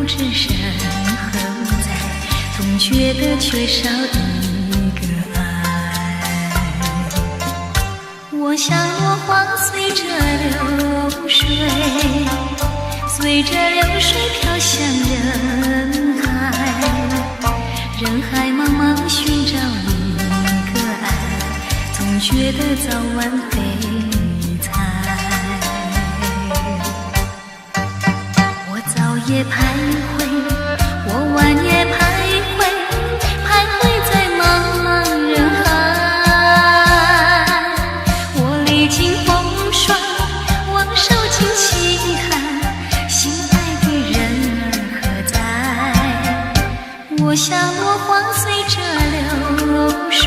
不知身何在，总觉得缺少一个爱。我像落花随着流水，随着流水飘向人海，人海茫茫寻找一个爱，总觉得早晚悲惨。我早夜徘徊，我晚夜徘徊，徘徊在茫茫人海。我历经风霜，我受尽凄寒，心爱的人儿何在？我像落花随着流水，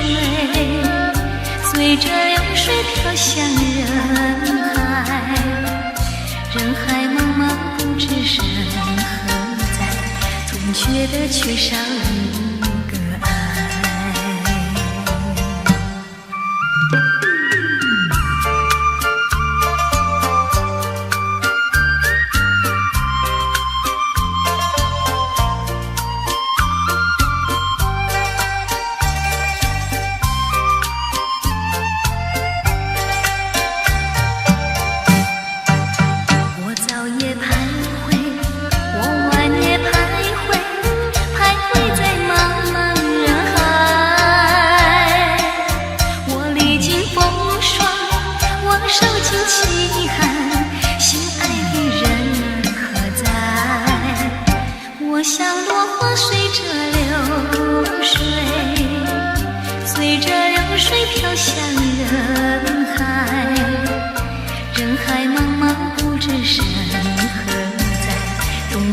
随着流水飘向人海，人海茫茫不知身何在，总觉得缺少一个爱。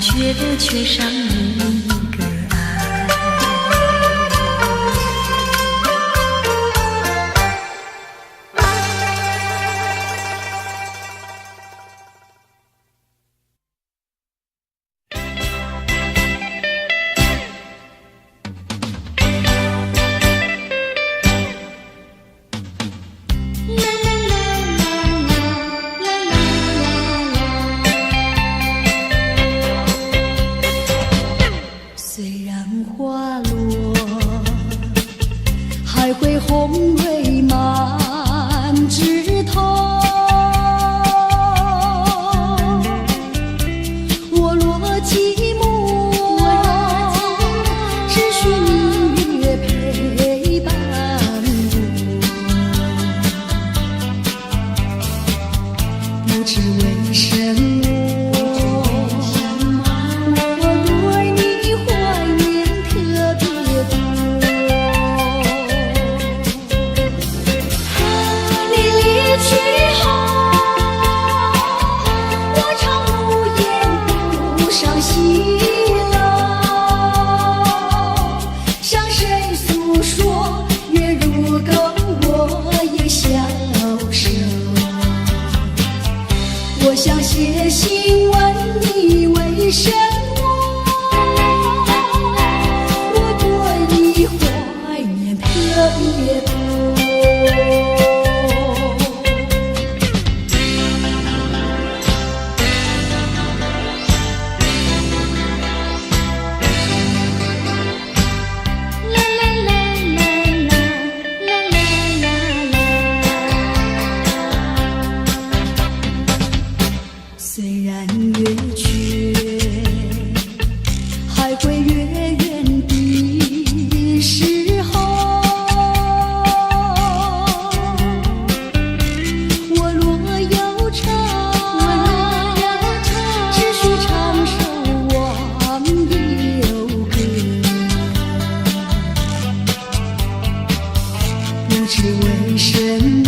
觉得缺少一个爱。虽然花落，还会红蕊满枝头。我若寂寞，只需明月陪伴我，不知为什么。我想写信问你为什么，我对你怀念特别多。虽然月缺，还会月圆的时候，我若有唱，只需唱首忘忧歌，不知为什么。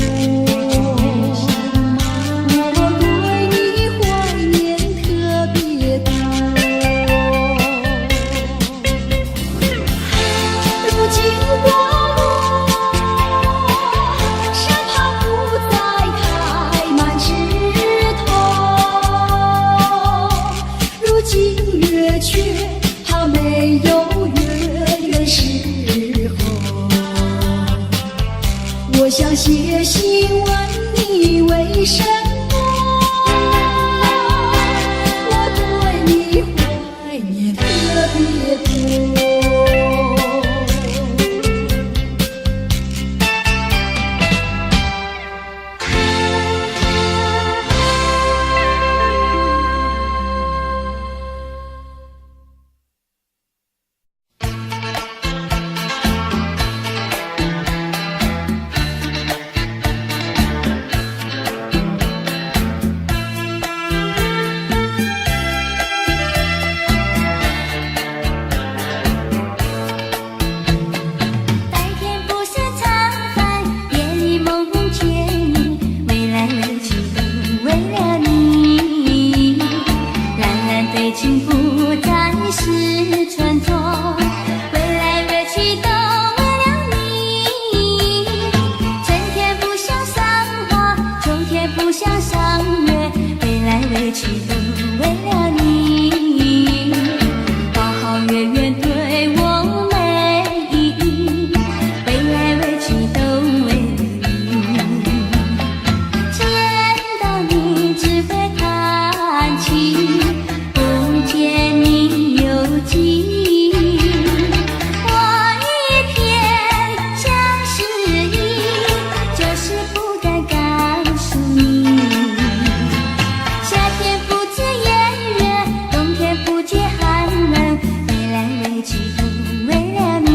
我想写信问你为什么，我对你怀念对情不再是纯种，归来月去都为了你。春天不想赏花，秋天不想赏月，归来未去都为了你。花好月圆对我美意，归来未去都为了你。见到你只会叹气，不见你有几。我一片相思意，就是不该告诉你。夏天不知炎热，冬天不觉寒冷，归来未去都为了你。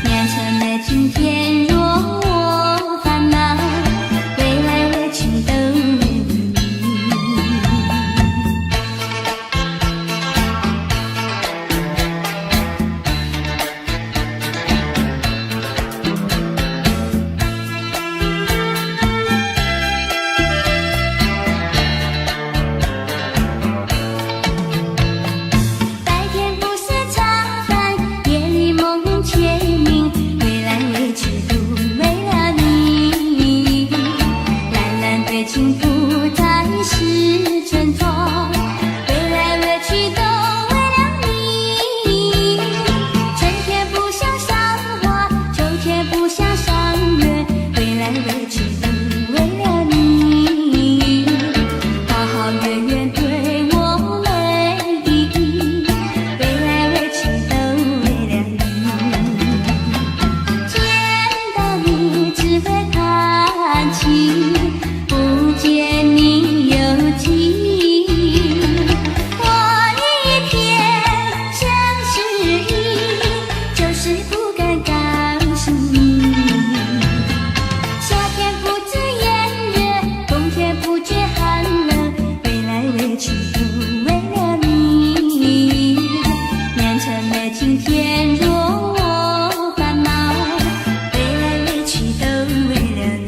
年成了今天若我烦恼，归来未去都为了你。白天不是茶饭，夜里梦牵明，归来未去都为了你。蓝蓝对情不再是纯种，归来未去都为了你。春天不想赏花，秋天不想赏月，归来未去都为了你。花好月圆对我美意，归来未去都为了你。见到你只会叹气，不见你有几。我一片相思意，就是不敢告诉你。夏天不知炎热，冬天不觉寒冷，归来未去都为了你。年成了今天若我烦恼，归来未去都为了你。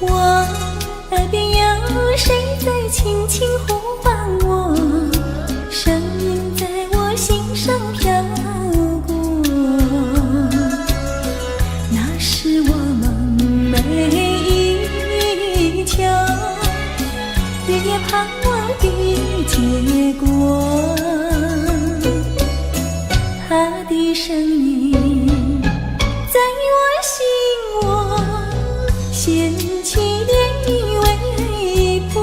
我耳边有谁在轻轻呼唤我，声音在我心上飘过。那是我梦寐以求，日夜盼望的结果。他的声音在我心窝，掀起涟漪微波。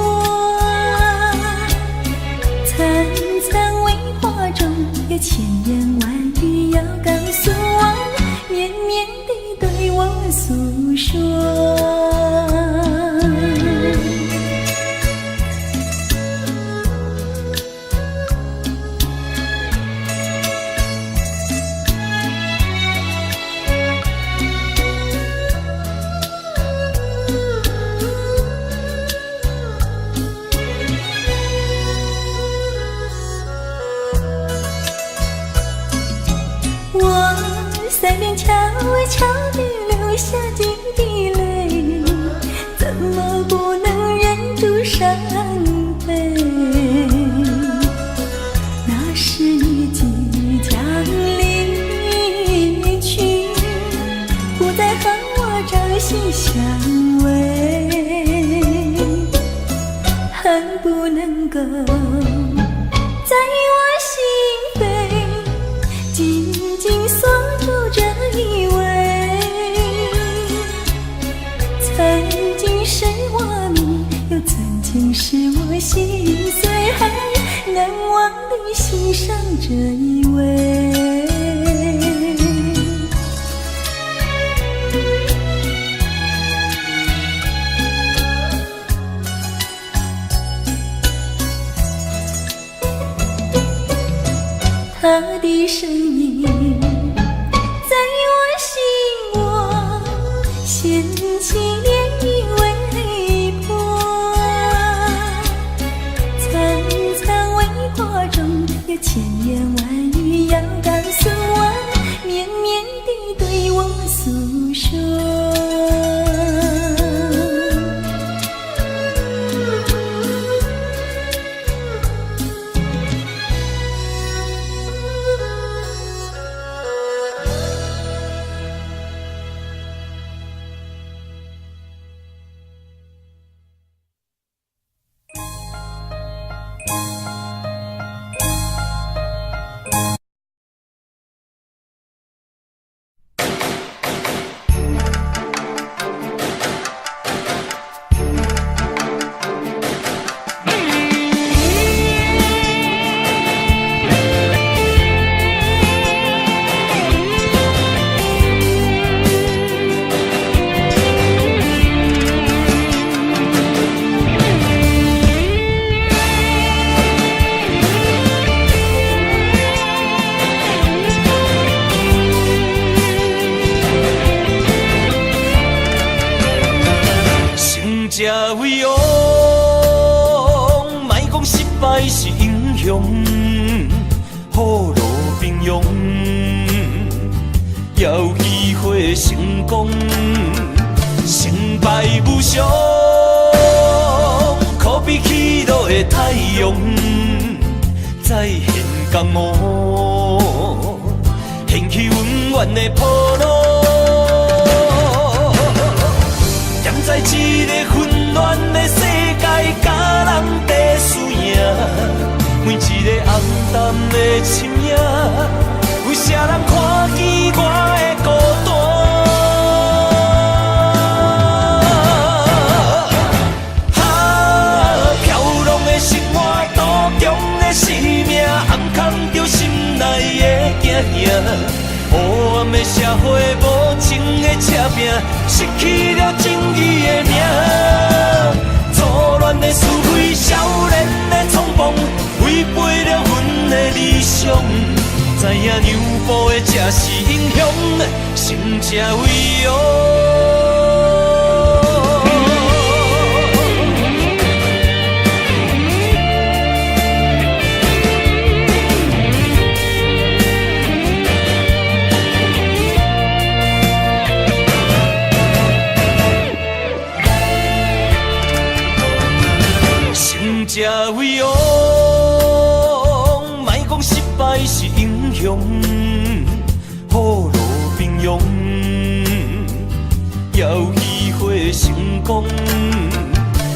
层层微花中有千言万语要告诉我，绵绵地对我诉说。我腮边悄悄地流下几滴泪，怎么不能忍住伤悲？那是你即将离去，不再和我朝夕相偎，恨不能够在我心扉紧紧锁住这一位。曾经是我命，又曾经是我心碎，难忘地欣赏这一位。声音，在我心窝掀起涟漪微波。层层微波中有千言万语要告诉我，绵绵地对我诉说。才为王，莫讲失败是英雄，雨露平庸，要机会成功，成败无常，可比起落的太阳，再现江湖，掀起温暖的波浪。在一个混乱的世界，甲人在输赢，每一个暗淡的深夜，有啥人看见我的孤单？飘浪的生活，多强的生命，暗藏着心内的惊吓。黑暗的社会，无情的车拼，失去了正义的名。错乱的思维，少年的冲动，违背了阮的理想。知影让步的才是英雄，心才为王。才为王，莫讲失败是英雄，雨露平庸，要机会成功，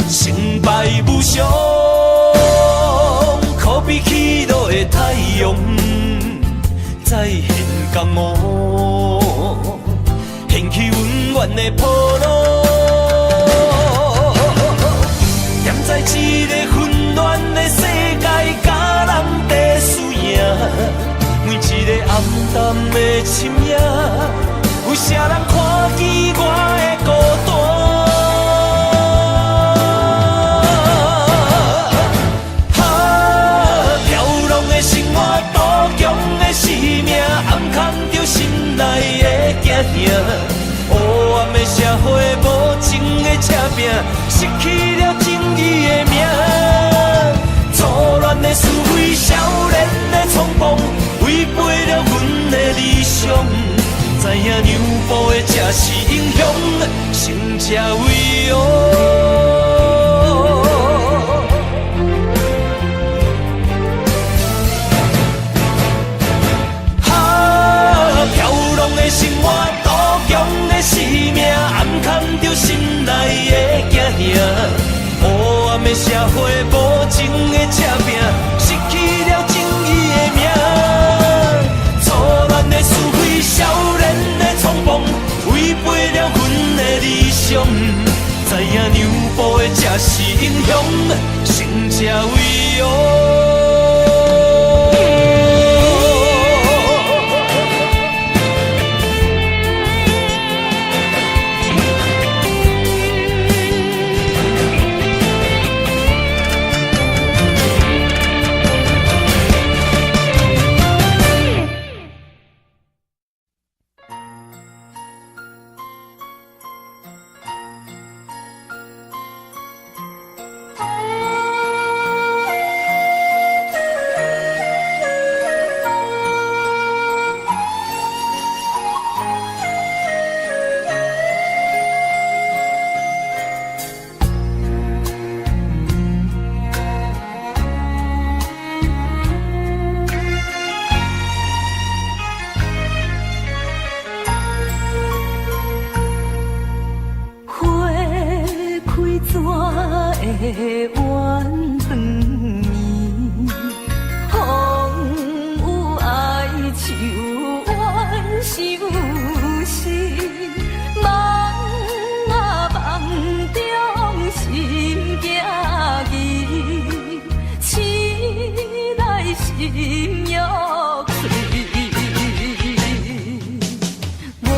成败无常，可比起落的太阳，再现江湖，掀起温暖的波浪。在一个混乱的世界，甲人在输赢，每一个暗淡的深夜，有啥人看见我的孤单？飘浪的生活，多强的生命，暗藏着心内的惊吓。黑暗的社会，无情的车拼，失去了正义的名。错乱的思维，少年的冲动，违背了阮的理想。知影让步的才是英雄，成才为王。飘浪的生活，多强的生命，暗藏着心内的惊吓。黑暗的社会，无情的车拼，失去了正义的名。错乱的思维，少年的冲动，违背了阮的理想。知影让步的才是英雄，成才为王。怎会怨长眠？风有爱树怨相思，梦啊梦中心惊疑，醒来心欲碎。我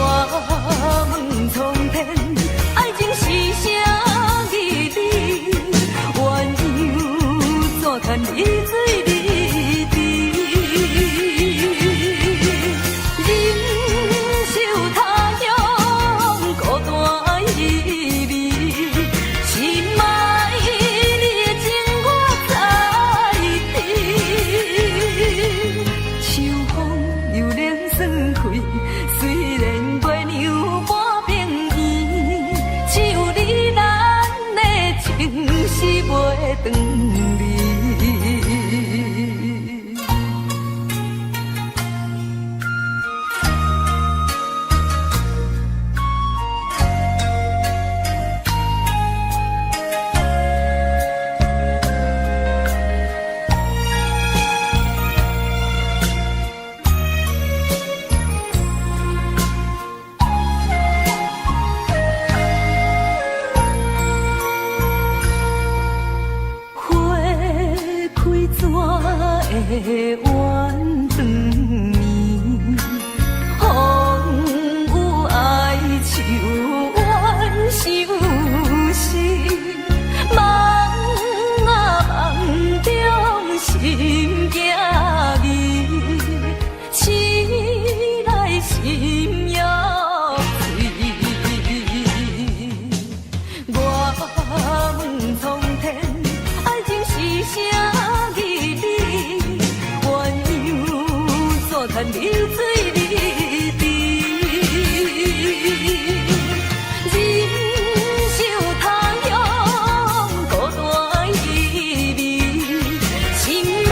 问苍天，爱情是啥意义？鸳鸯怎堪离水离地？忍受他乡孤单意味，心爱你的情我知知。秋风又冷霜开，虽然月娘半边圆，只有你咱的情是袂长离。会怨长眠？风有爱树怨相思，梦啊梦中心惊疑，醒来心欲碎。我问苍天，爱情是啥意义？看你水离地，忍受他乡孤单意味，心爱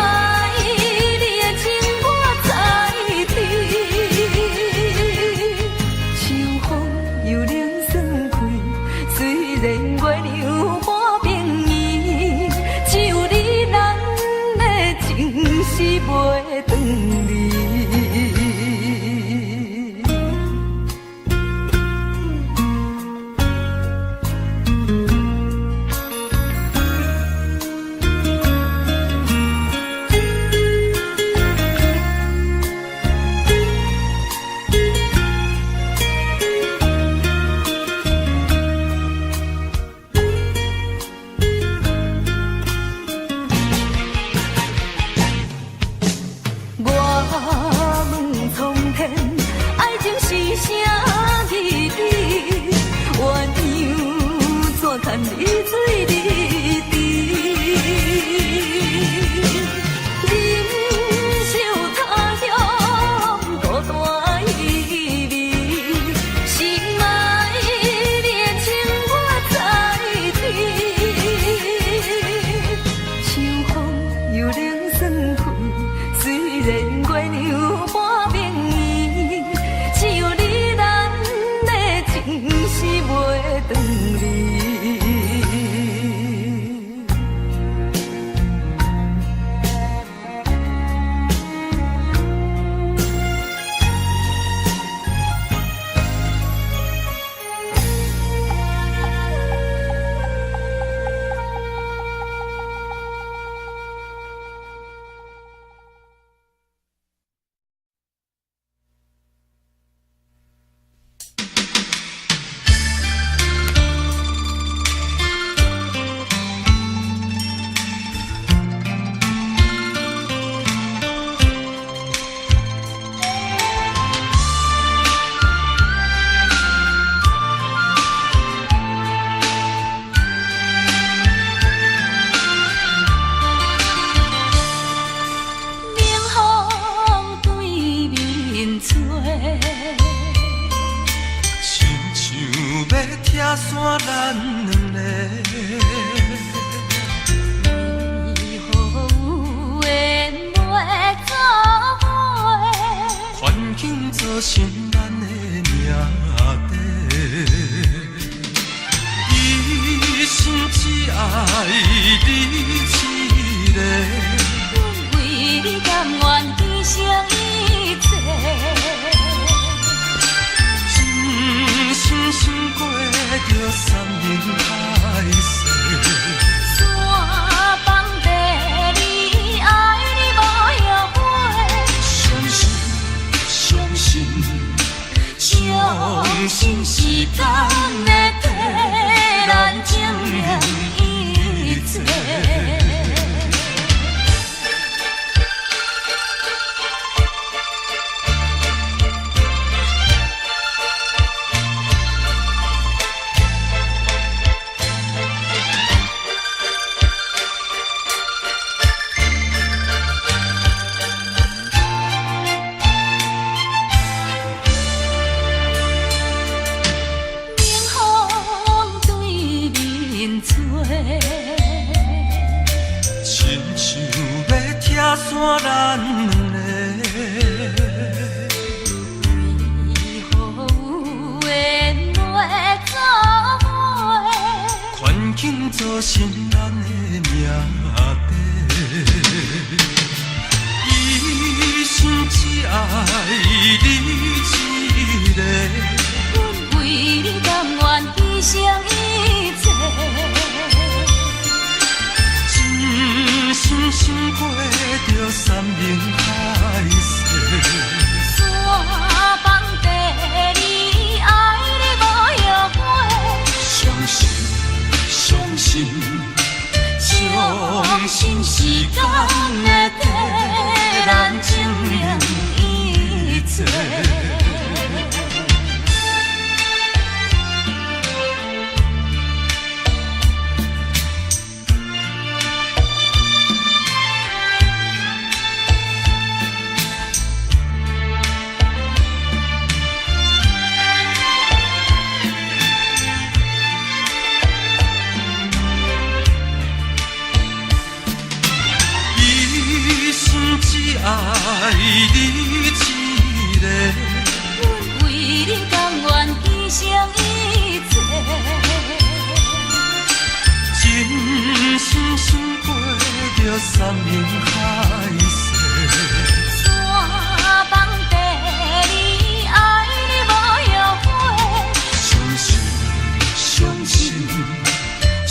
你的情我知知。秋风又冷霜开，虽然月娘半边圆，只有你咱的情是袂长离。看你水离地，忍受他乡孤单意味，心爱你的情我知知。秋风又冷霜开，虽然月娘半边圆，只有你咱的情是袂长离。拆散咱两个，为何有缘袂做伙？环境造成咱的命地，一心只爱你一个。阮为你甘愿牺牲一切，真心想过着山盟海誓。山崩地离，爱你无后悔。相信，相信，相信时间会替咱证明一切。山咱两个，为何有缘会作伙？环境造成咱的命地。一生只爱你一个，阮为你甘愿牺牲一切。真心想过着山盟海誓，山崩地离，爱你无后悔。相信，相信，相信时间会替咱证明一切。爱你一个，阮为你甘愿牺牲一切，真心想过着山盟海誓。山崩地离，爱你无后悔。相信，相信，相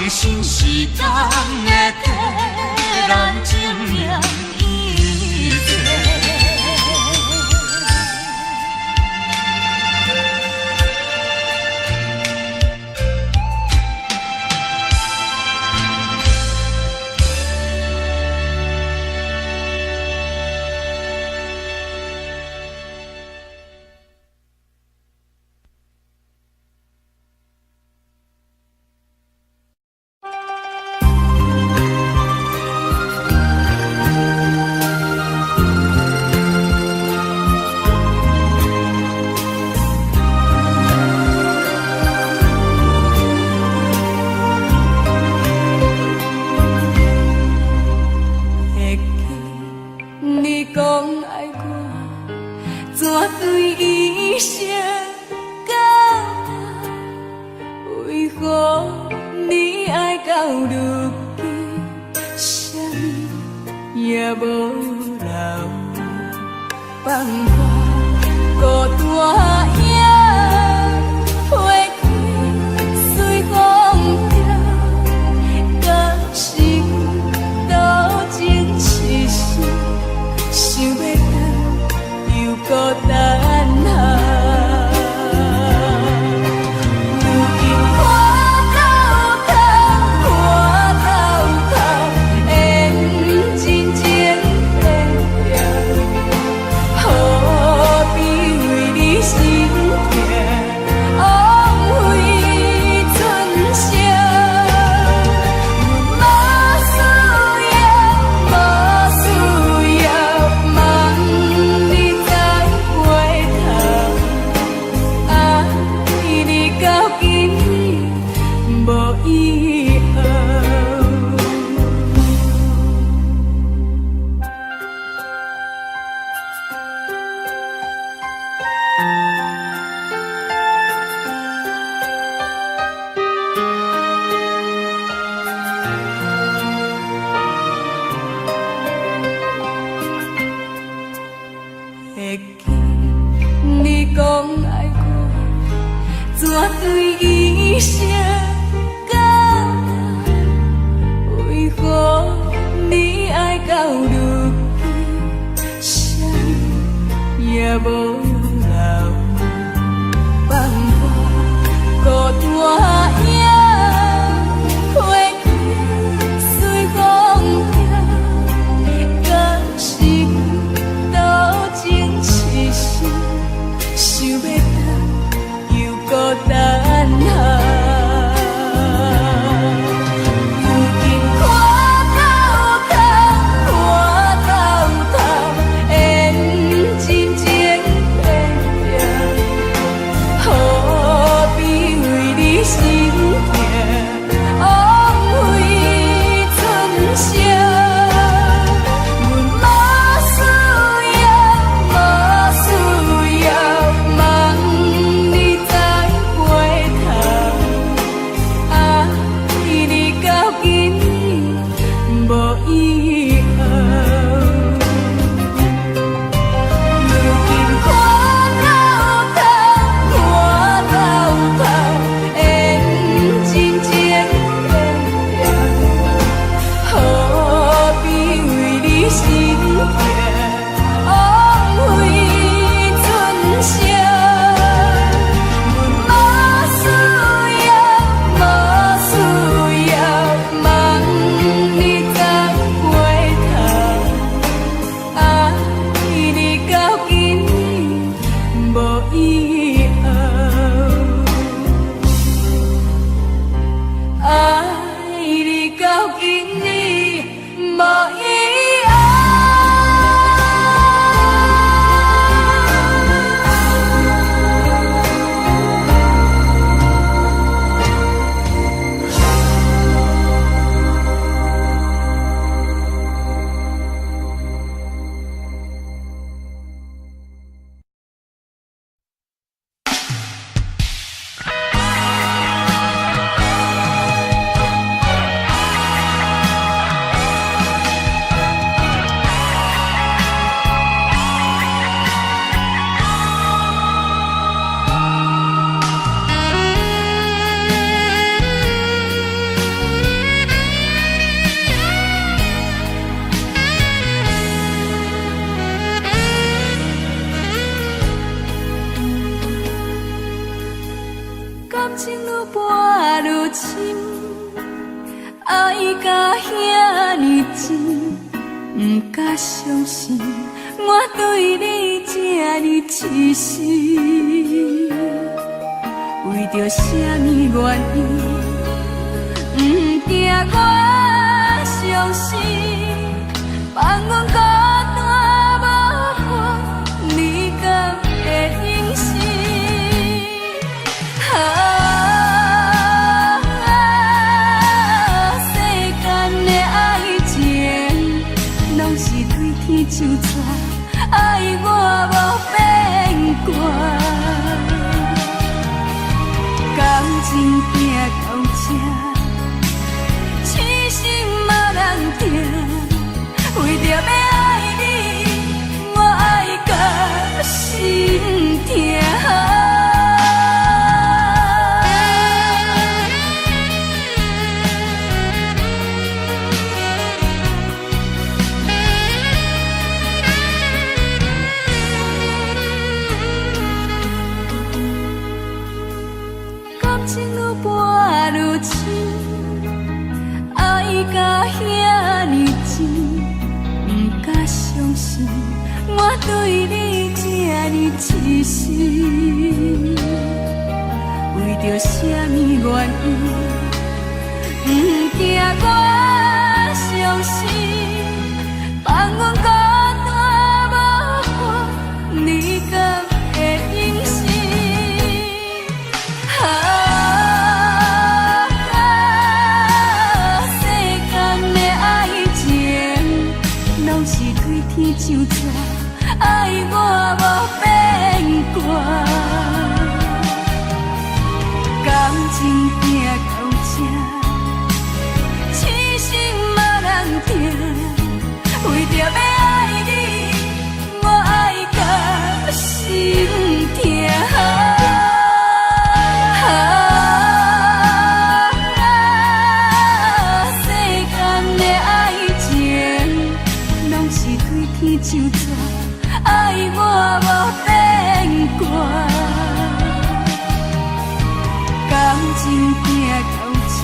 信时间会替咱证明一切。何必为你心对伊声感动，为何你爱到如今，啥也无留，放我孤单影，花开随风飘，敢是多情痴心，想要等又孤单下。相信我对你这呢痴心，为着什么原因，不惊我伤心，放阮孤单无伴，你敢会忍心？世间的爱情，拢是对天就错，爱我无变卦。感情行到这，痴心无人听，为着要爱你，我爱到心痛。情愈跋愈深，爱甲遐尼深，不敢相信我对你这呢痴心。为着什么原因，不惊我伤心，放阮孤单无伴，你敢会忍心？天就错，爱我无变卦，感情行到这，痴心无人听，为着要爱情行到这，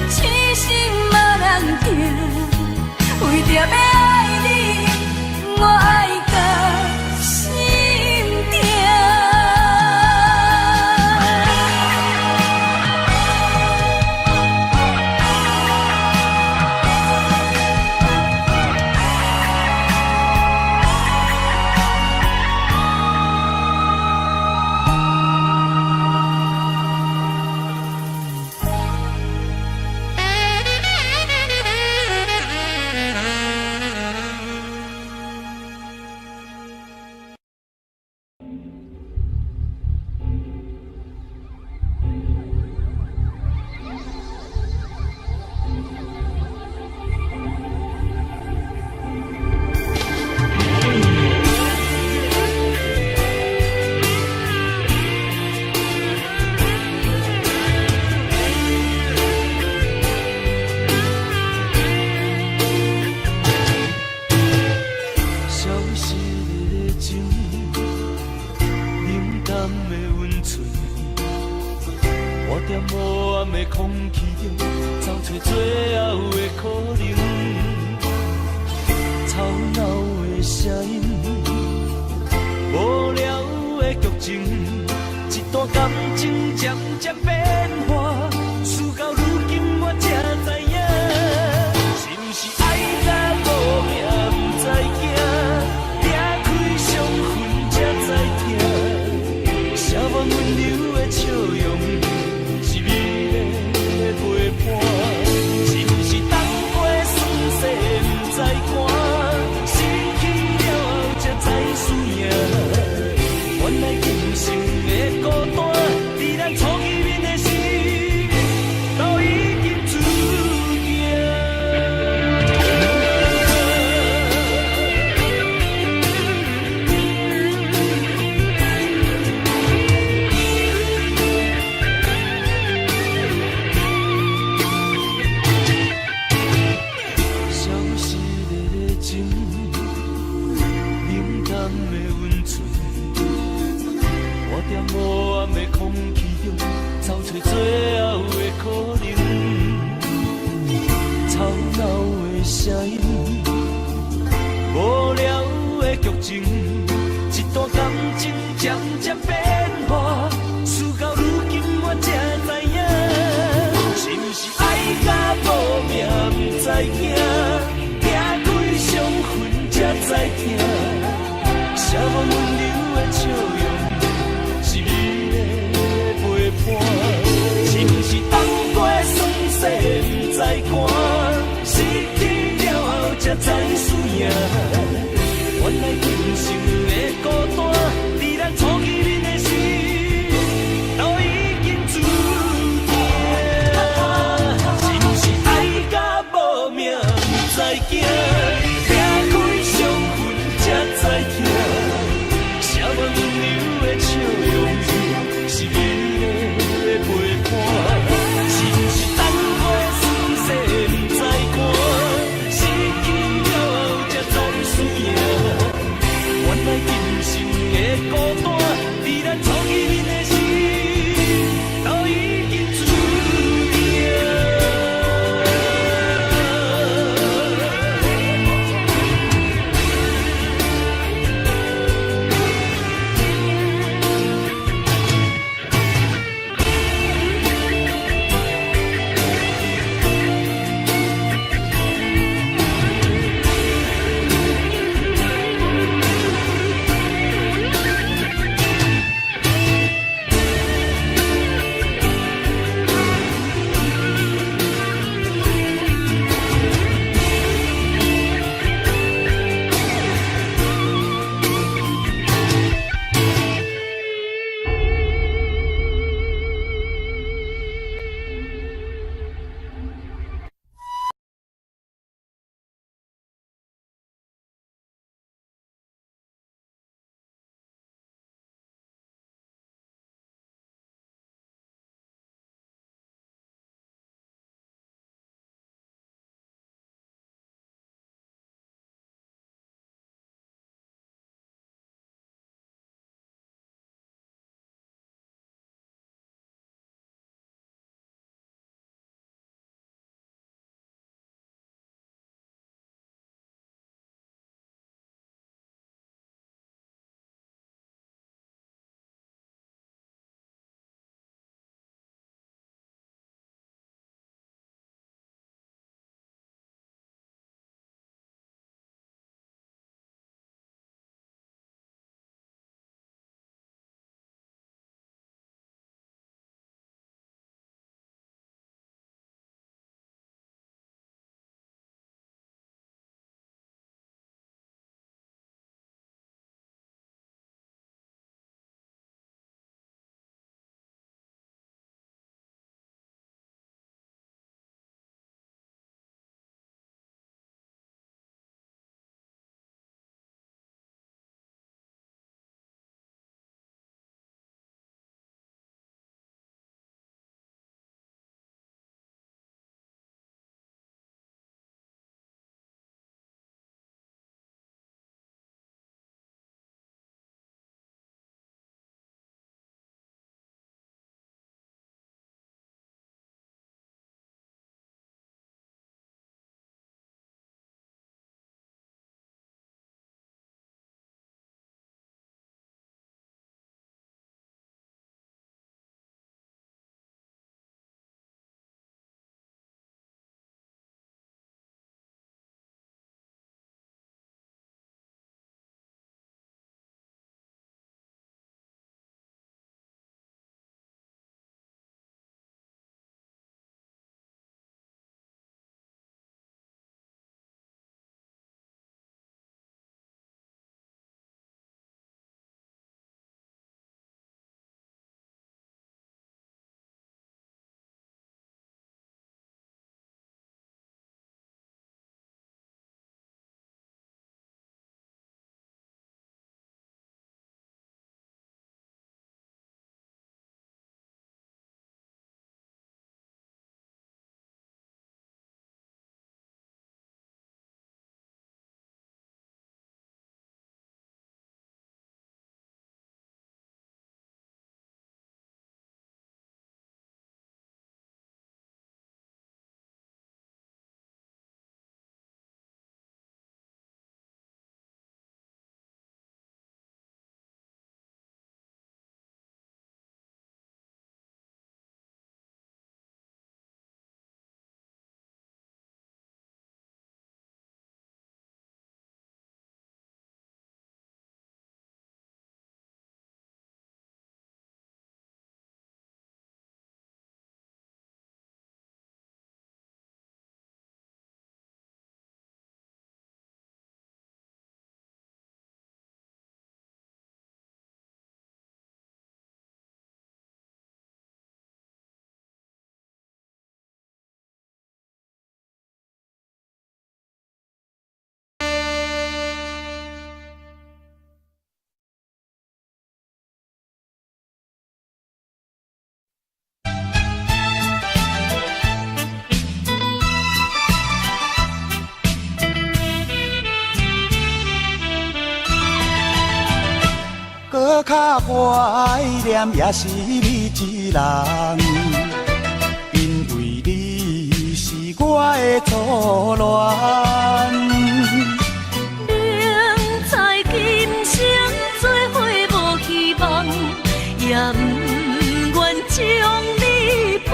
痴心无人听，为着要爱你，我爱到心痛。原来今生的孤单，在咱初见面的较怀念也是你一人，因为你是我的初恋。明知今生做伙无希望，也不愿将你放。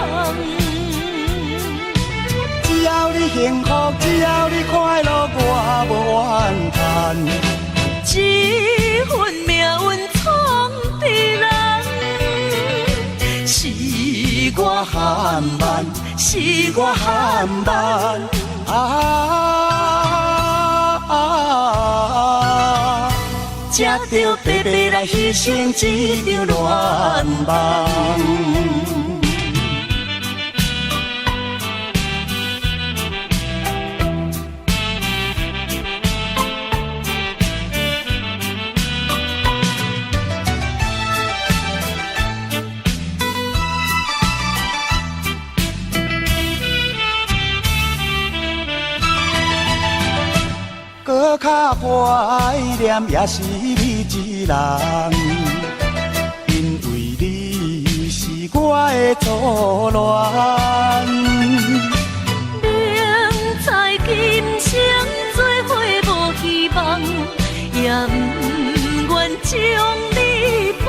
只要你幸福，只要你快乐，我无怨叹。这份命运闯的人，是我含慢，是我含慢才着白白来牺牲一场恋梦。搁较怀念也是你一人，因为你是我的初恋。明知今生做伙无希望，也不愿将你放。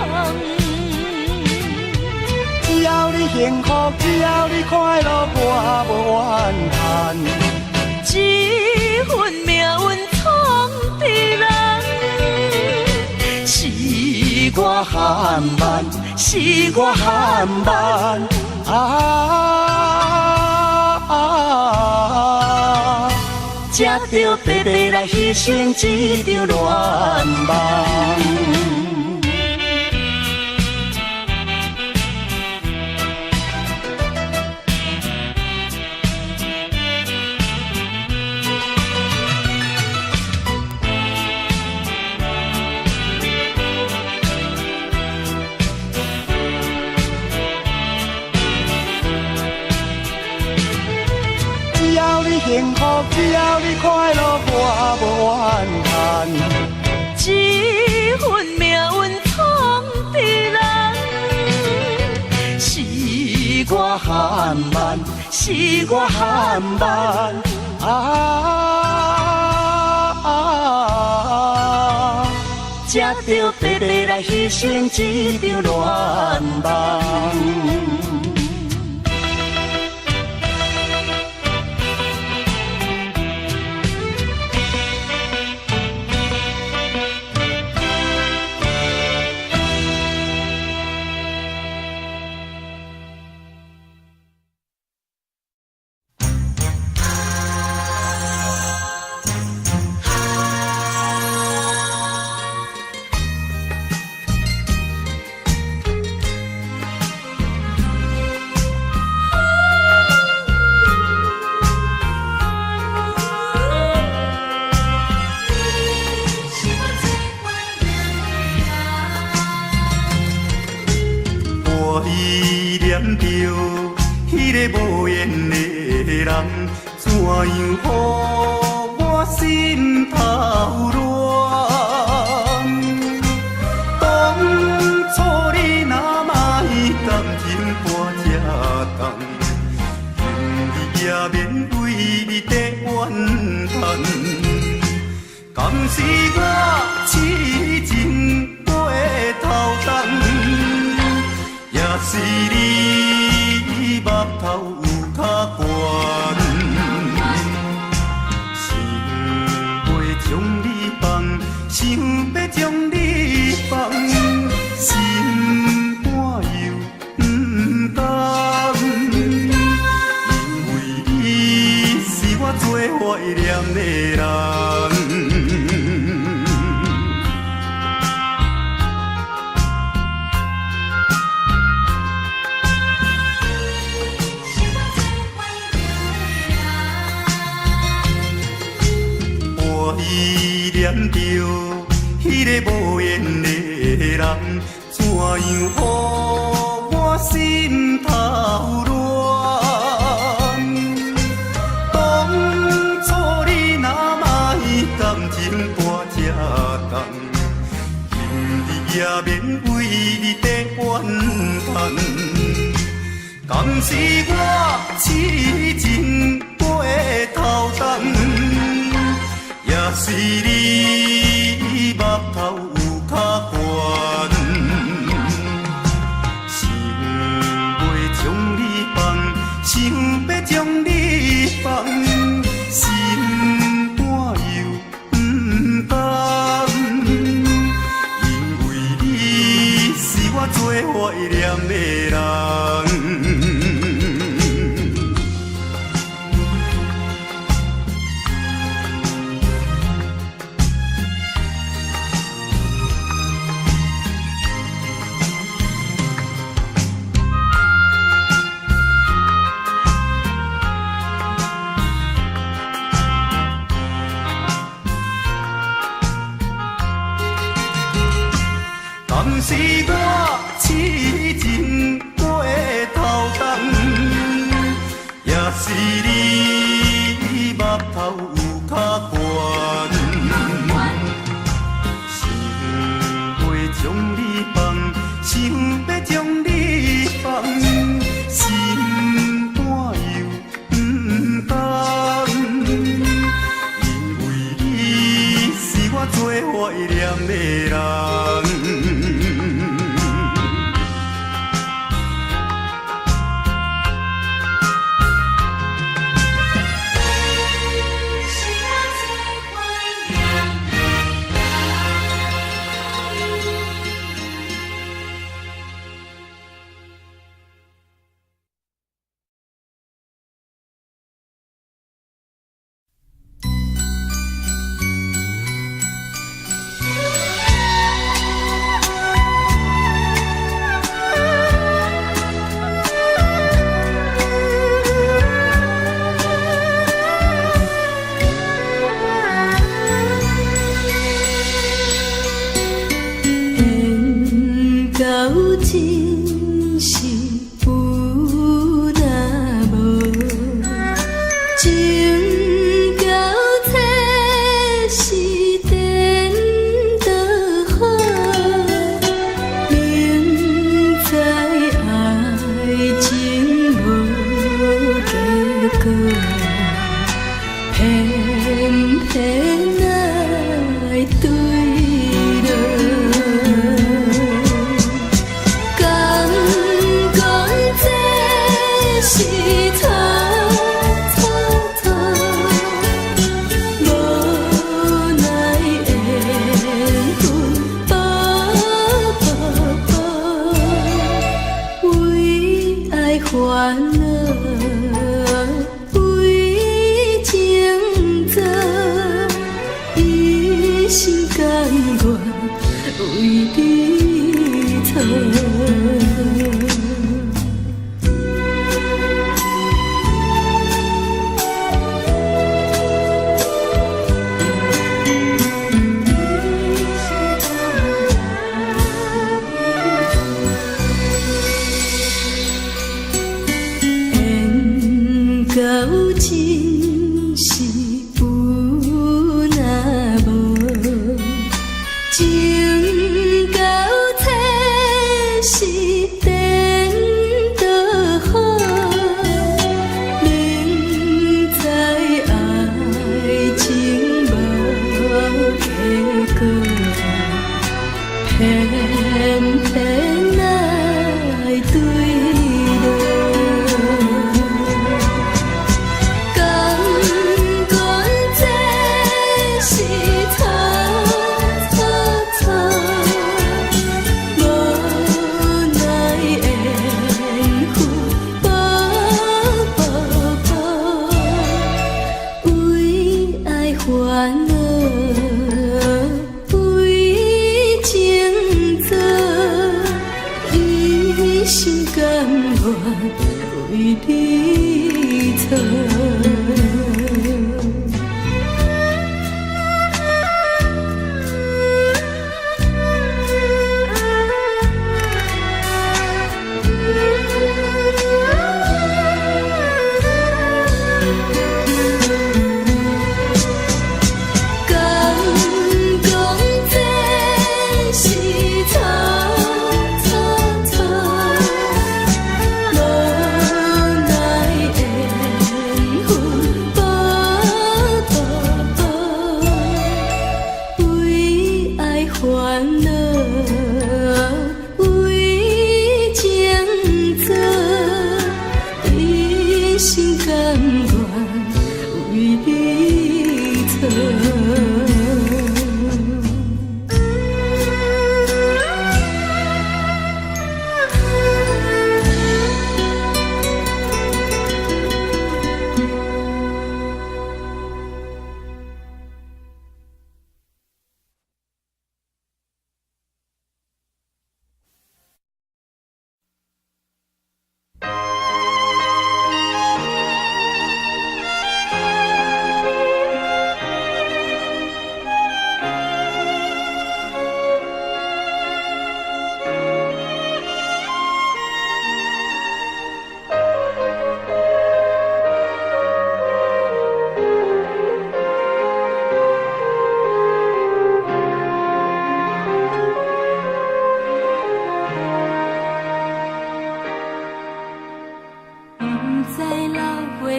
只要你幸福，只要你快乐，我无怨叹。这份命运闯的人，是我含慢，是我含慢才着白白来牺牲一场恋梦。幸福，只要你快乐，我无怨叹。这份命运闯的人，是我含慢，是我含慢才着白白来牺牲一场恋梦。迄个无缘的人，怎样予我心头乱？当初你若嘛甘情半只重，今日也免为你在怨叹。敢是我痴情过头重，也是你目头有较悬，想要将你放，想要将你放，心肝又不甘，因为你是我最怀念的人。依念着迄个无缘的人，怎样予我心头乱？当初你若嘛甘情半只重，今日也免敢是我痴情飞头东，也是你目头有较悬，想袂将你放，想要将你放，心肝又不甘，因为你是我最怀念的人。敢是我痴情飞头东，也是你目头有较悬，想袂将你放，想要将你放，心肝又不甘，因为你是我最怀念的人。真是有那无，情到切是颠倒好，明知爱情无结果，偏偏爱对落。是错错错，无奈缘分为爱烦恼，为情债，一心甘愿为你错。到真是有那无，情到切是颠倒好，明知爱情无结果，偏偏爱对落。烦恼为情债，一心甘愿为你错。是错错错，无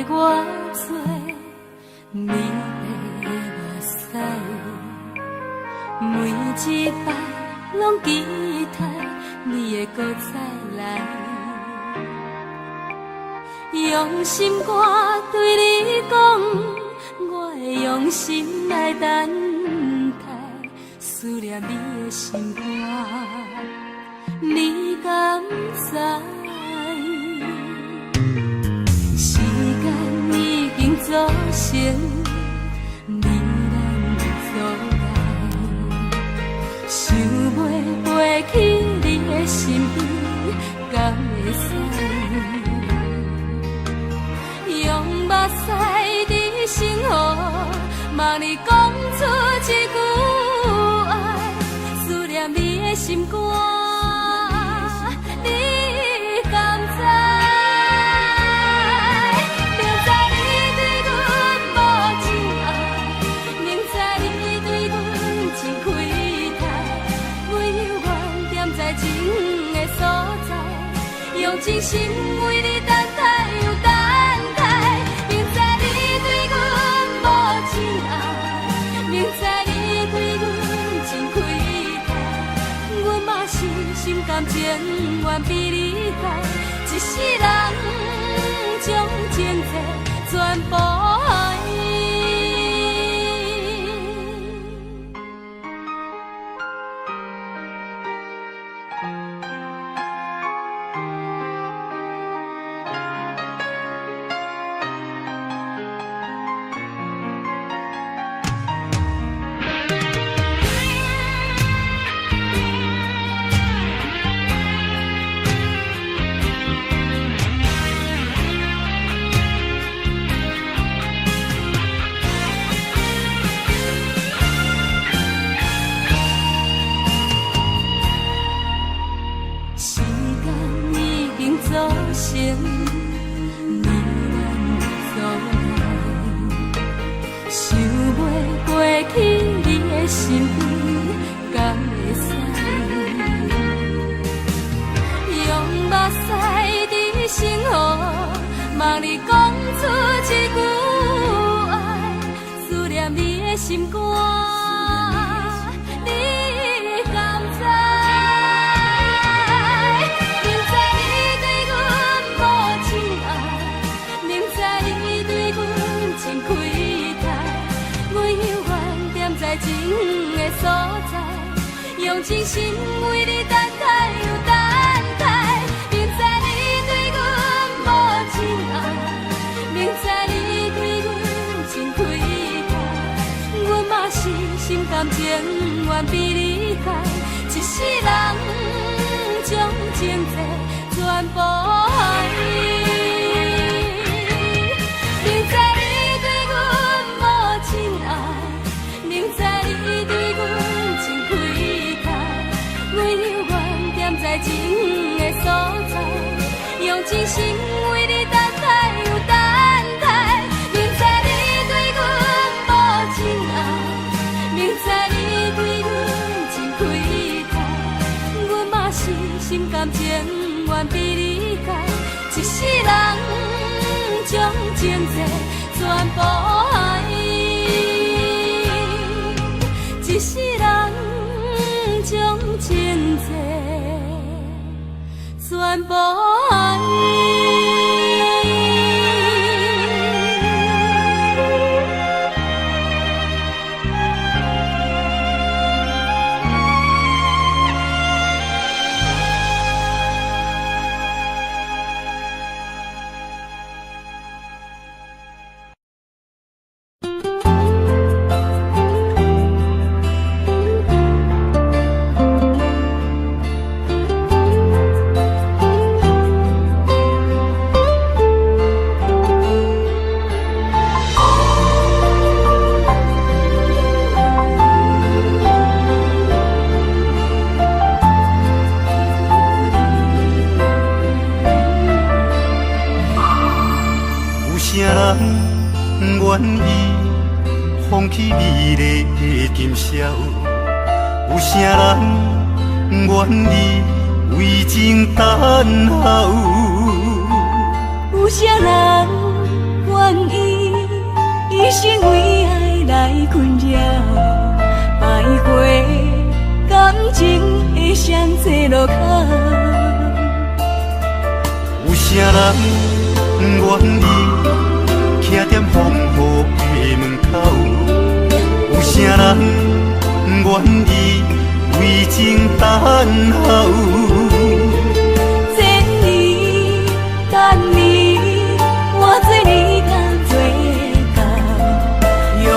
我做你的目屎，每一摆拢期待你会搁再来。用心歌对你讲，我会用心来等待，思念你的心肝，你敢知？时间已经造成你咱的阻碍，想要飞去你的身边，敢会使？用目屎伫心河，望你讲出一句爱，思念你的心肝，你敢知？明知你对阮无情爱，明知你对阮真亏待，唯有我踮在情的所在，用真心为你等待又等。明知你对阮真亏待，阮嘛是心甘情愿比你大，一世人将前世全部爱。望你讲出一句爱，思念你的心肝，你敢知？明知你对阮无情爱，明知你对阮真亏待，唯有我踮在情的所在，用真心为你等待又等待。明知你对阮真亏待，阮嘛是心甘情愿比你大，一世人将前世全部爱。明知你对阮无情爱，明知你对阮真亏待，唯有我踮在情的所在，用真心为你等待又等待。明知你对阮无情爱，明知你对阮真亏待，阮嘛是心甘情愿比你大，一世人将前世全部爱，一世人将前世全部爱。愿意放弃美丽的今宵，有啥人愿意为情等候？有啥人生为爱来困扰，徘徊感情的上济路口。有啥人愿意徛在风雨的门口？有啥人愿意为情等候？千年等你，我做你通做到，用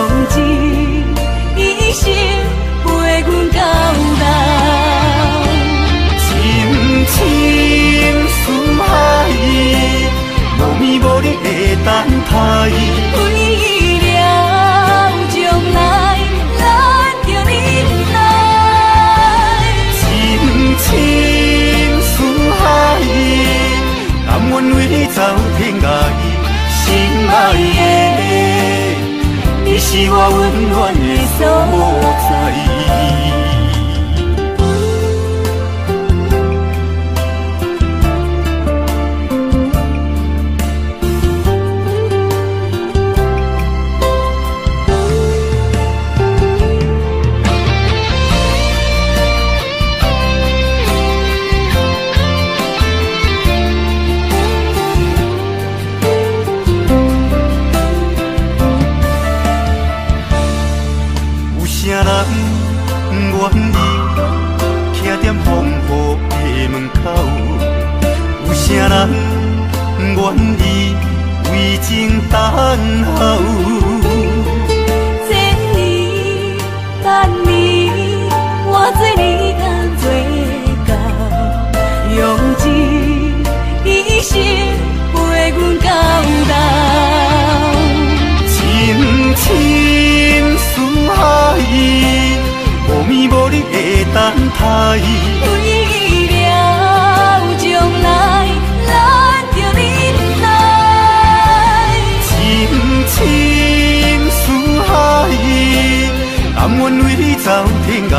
一生陪阮到老。深深思海，无眠无日的等待。为了将来，咱着忍耐。深深思海，甘愿为你走天涯。心爱的，你是我温暖的所在。愿意徛在风雨的门口，有啥人愿意为情等候？千年等你，我做你通做到，用一生陪阮到老。深深思海，无眠无日的等待。为了将来，咱着忍耐。深深思海，甘愿为你走天涯。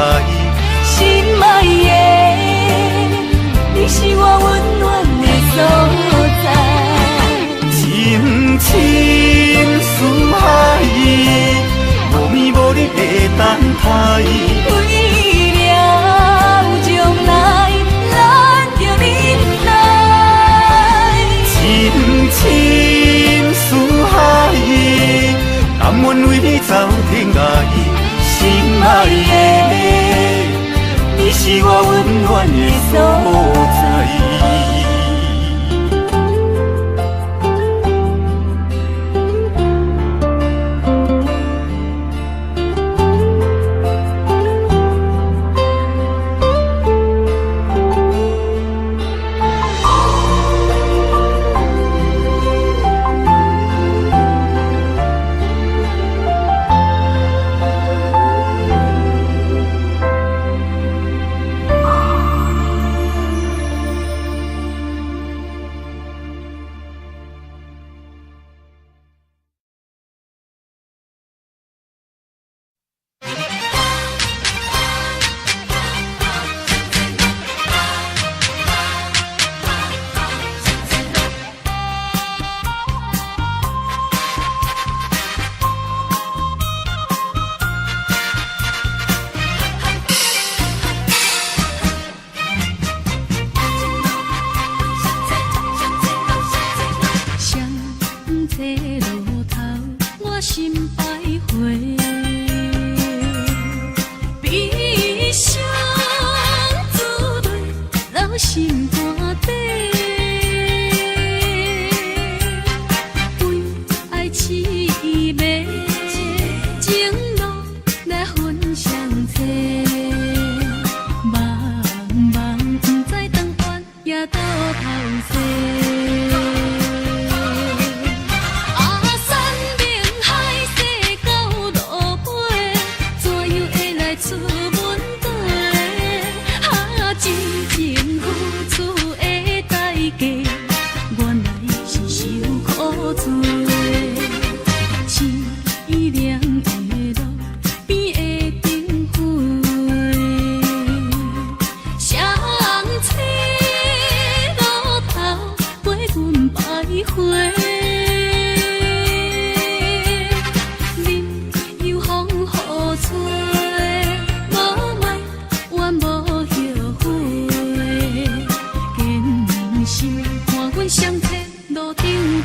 心爱的，你是我温暖的所在。深深思海，无眠无日的等待。为了将来，咱着忍耐。深深思海，甘愿为你走天涯。心爱的，你是我温暖的所在。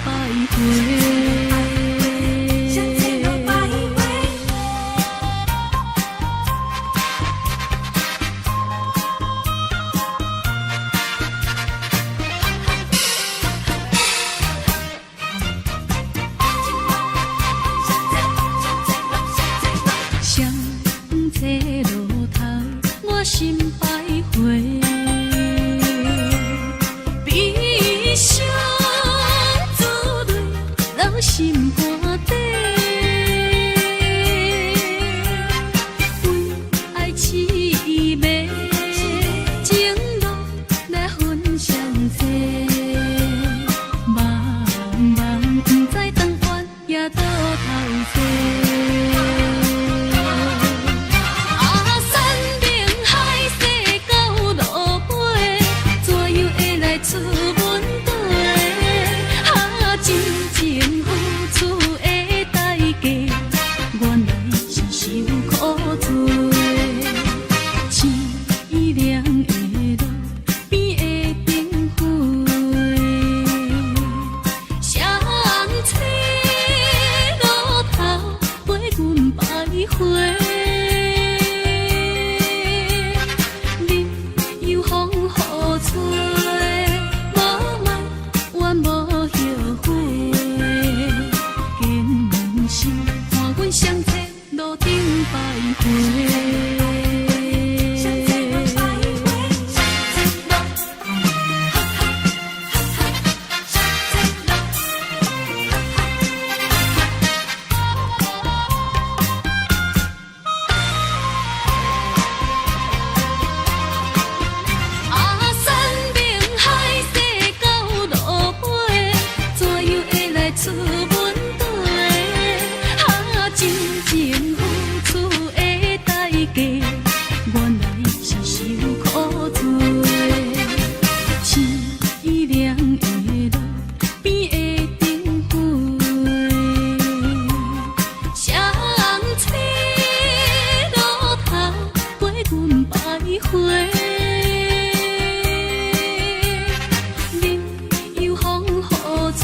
百回。相册路头，我心徘徊。悲伤珠泪流心肝底，为爱凄美，情路来分相册。茫茫不知长远也倒头西。出阮地，真情付出的代价，原来是受苦罪。凄凉的路边的灯火，相册路头陪阮徘徊。你又风雨吹。相册路顶徘徊。山明海誓到路尾，怎样会来出阮地？真情付出的代价，原来是受苦罪。凄凉的路边的灯火，相册路头陪阮徘徊。你又风雨吹。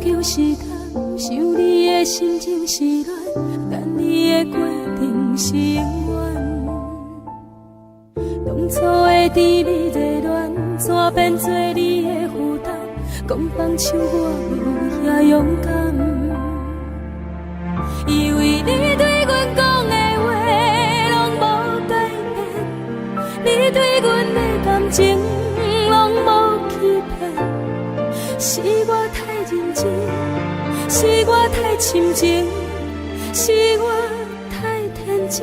求是通，想你的心情是乱，等你的决定是永远。当初的甜蜜热恋，怎变做你的负担？讲放手我无遐勇敢，因为你对阮讲的话拢无改变，你对阮的感情拢无欺骗。是我太认真，是我太深情，是我太天真。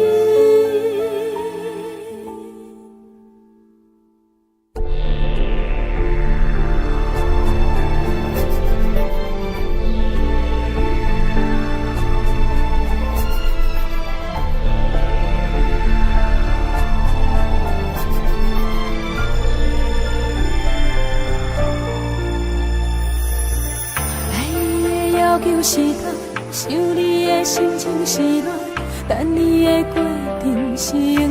是通，想你的心情是乱，等你的决定是永远。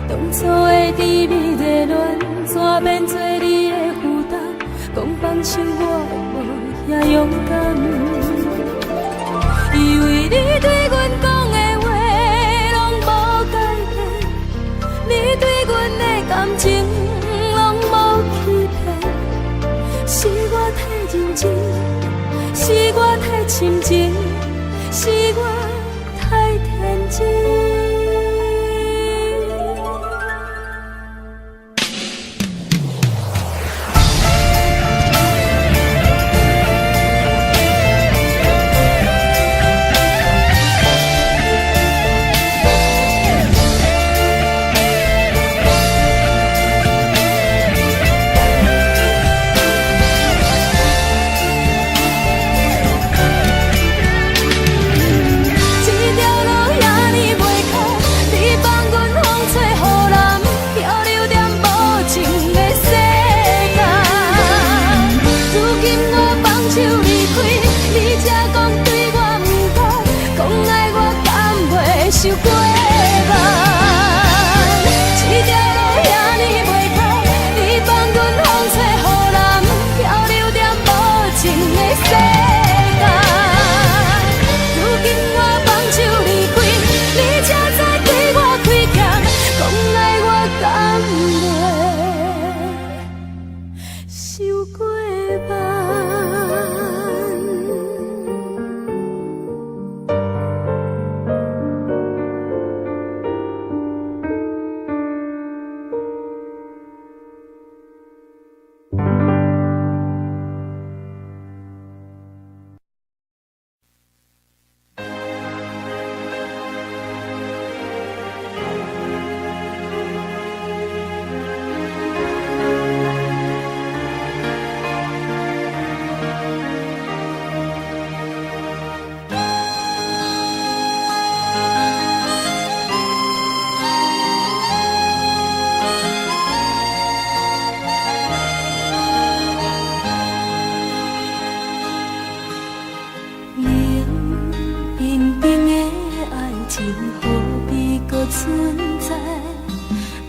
当初的甜蜜热恋，怎变做你的负担？讲放手我无遐勇敢，因为你对阮讲的话拢无改变，你对阮的感情拢无欺骗。是我太认真，是我太深情，是我太天真。受过慢，这条路遐尼袂通，你放阮风吹雨淋，漂流在无情的世界。如今我放手离开，你才知对我亏欠，讲来我甘袂受过慢。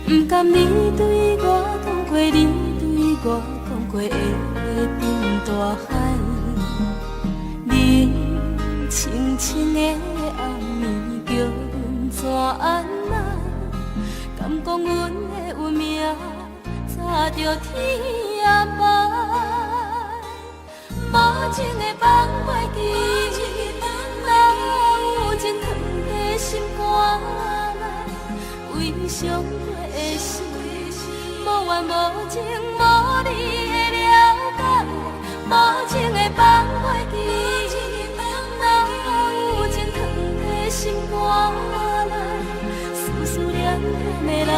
不甘你对我讲过，你对我讲过的话变大海，冷清清的暗暝叫阮怎安那？敢讲阮的运命早着天也白，无情的放袂记，人有真长的心肝内，为伤过的事，无怨无情无你的了解，无情的放袂记，人有真长的心肝内，思念念的人，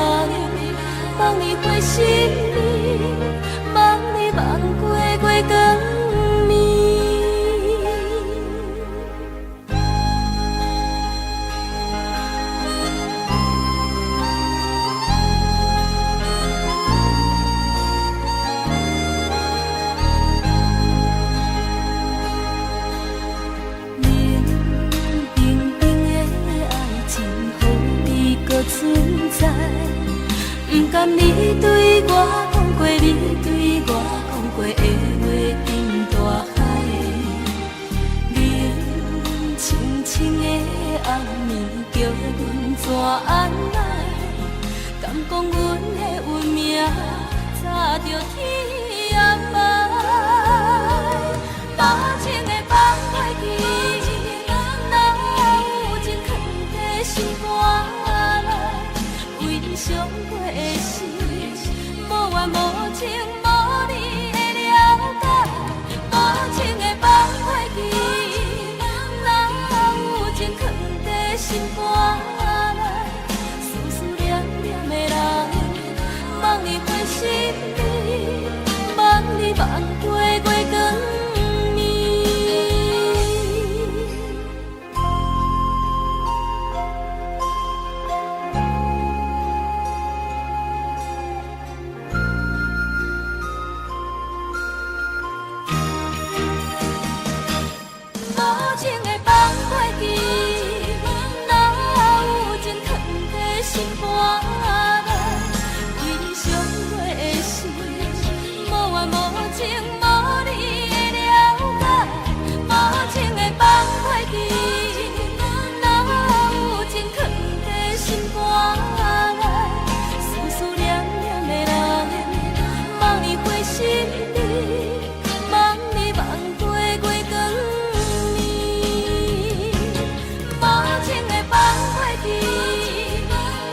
望你回心里，望你望过月光暝。存在，不甘你对我讲过，你缘无情无你的了解，无情的放袂记，若有情藏在心肝内，思思念念的人，望你回心你，望你望过月光暝，无情的放袂记，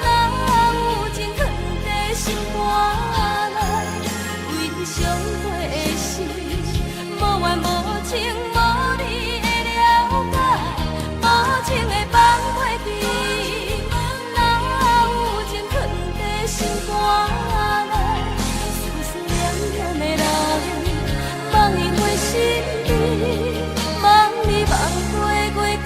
若有情藏在心肝内，为上过的事，无缘无情无你的了解，无情的放袂记，若有情藏在心肝内，思思念念的人，望你回心你，望你望过月光暝。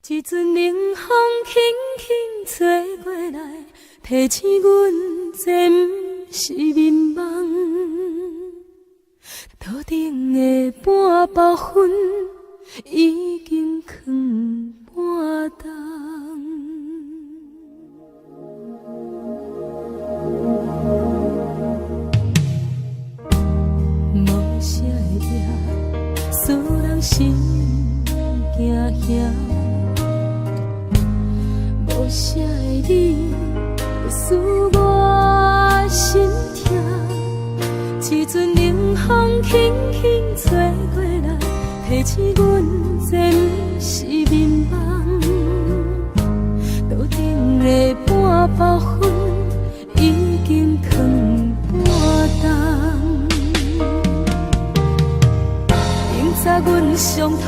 一阵冷风轻轻吹过来，提醒阮这不是眠梦。头顶的半包云已经藏半冬。无声的夜，使人心惊吓。无啥的你，会使我心痛。一阵冷风轻轻吹过来，提醒阮这不是眠梦。桌顶的半包粉已经藏半冬。明早阮上讨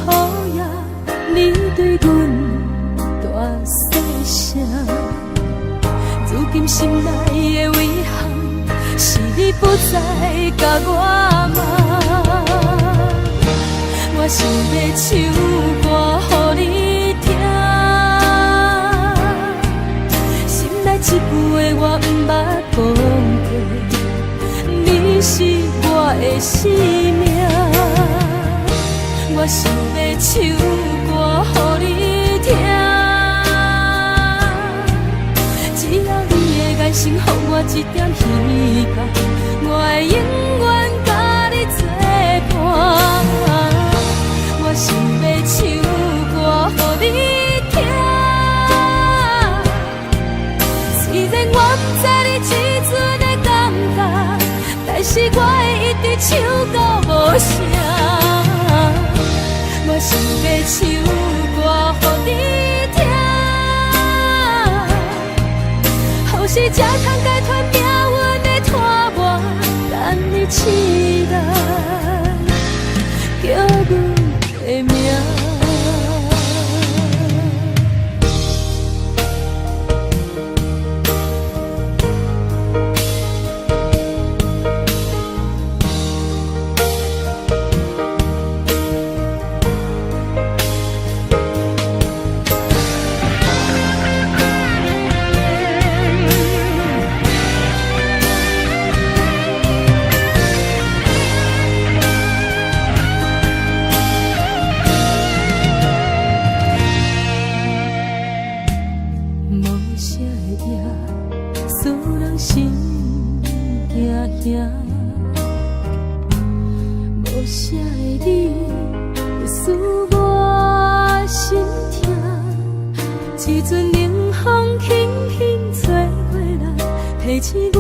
厌你对阮大细声，如今心内的遗憾，是你不再甲我骂。我想要唱歌予你听，心内一句话我不捌讲过，你是我的生命。我想要唱歌予你听，只要你的眼神给我一点希望，我会永远甲你作伴。我想要唱歌予你听，虽然我不知你这阵的感觉，但是我会一直唱到无声。我想要唱歌予你听，后世才通解脱命运的拖磨，等你期待叫阮的名。无啥的你，会使我心痛。一阵冷风轻轻吹过来，提醒阮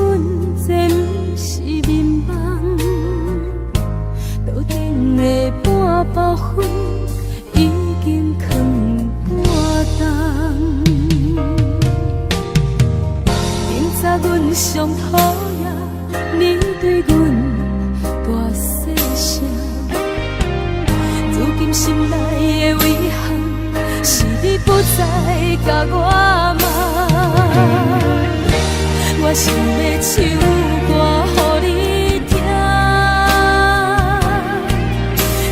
这不是眠梦。桌顶的半包粉已经藏半冬。明早阮上讨厌你对阮大细声，如今心内的遗憾，是你不再甲我骂。我想要唱歌予你听，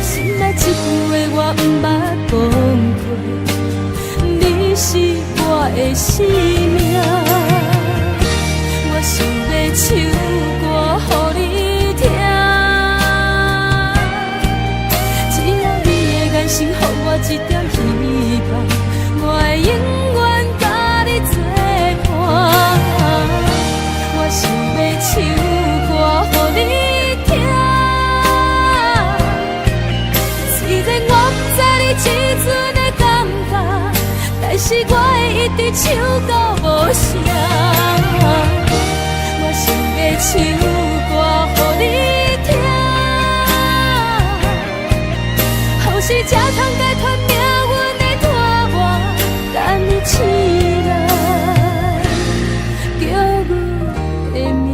心内一句话我不捌讲过，你是我的生命。我想要唱歌予你听，只要你的眼神给我一点希望，我会永远甲你作伴。我想要唱歌予你听，虽然我不知你这阵的感觉，但是我会一直唱到无声。我想要唱歌予你听，后世才通解脱命运的拖磨，等你起来叫阮的名。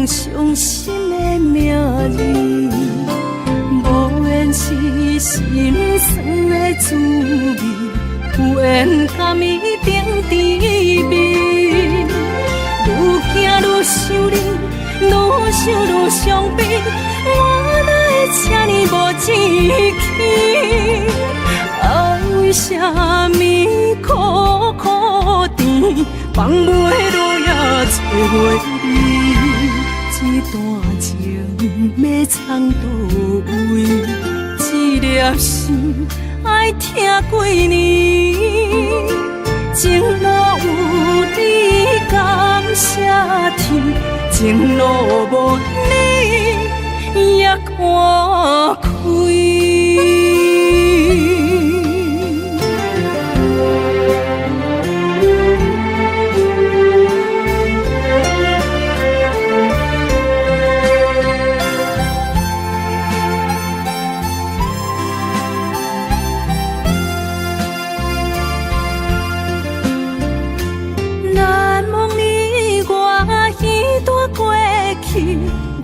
伤心的名字，无缘是心酸的滋味，有缘甘伊顶甜蜜。愈行愈想你，愈想愈伤悲，我哪会这呢无志气？爱为啥物苦苦甜，放袂落也找袂你？这段情要藏倒位？一粒心爱听几年，情路有你感谢天，情路无你也看开。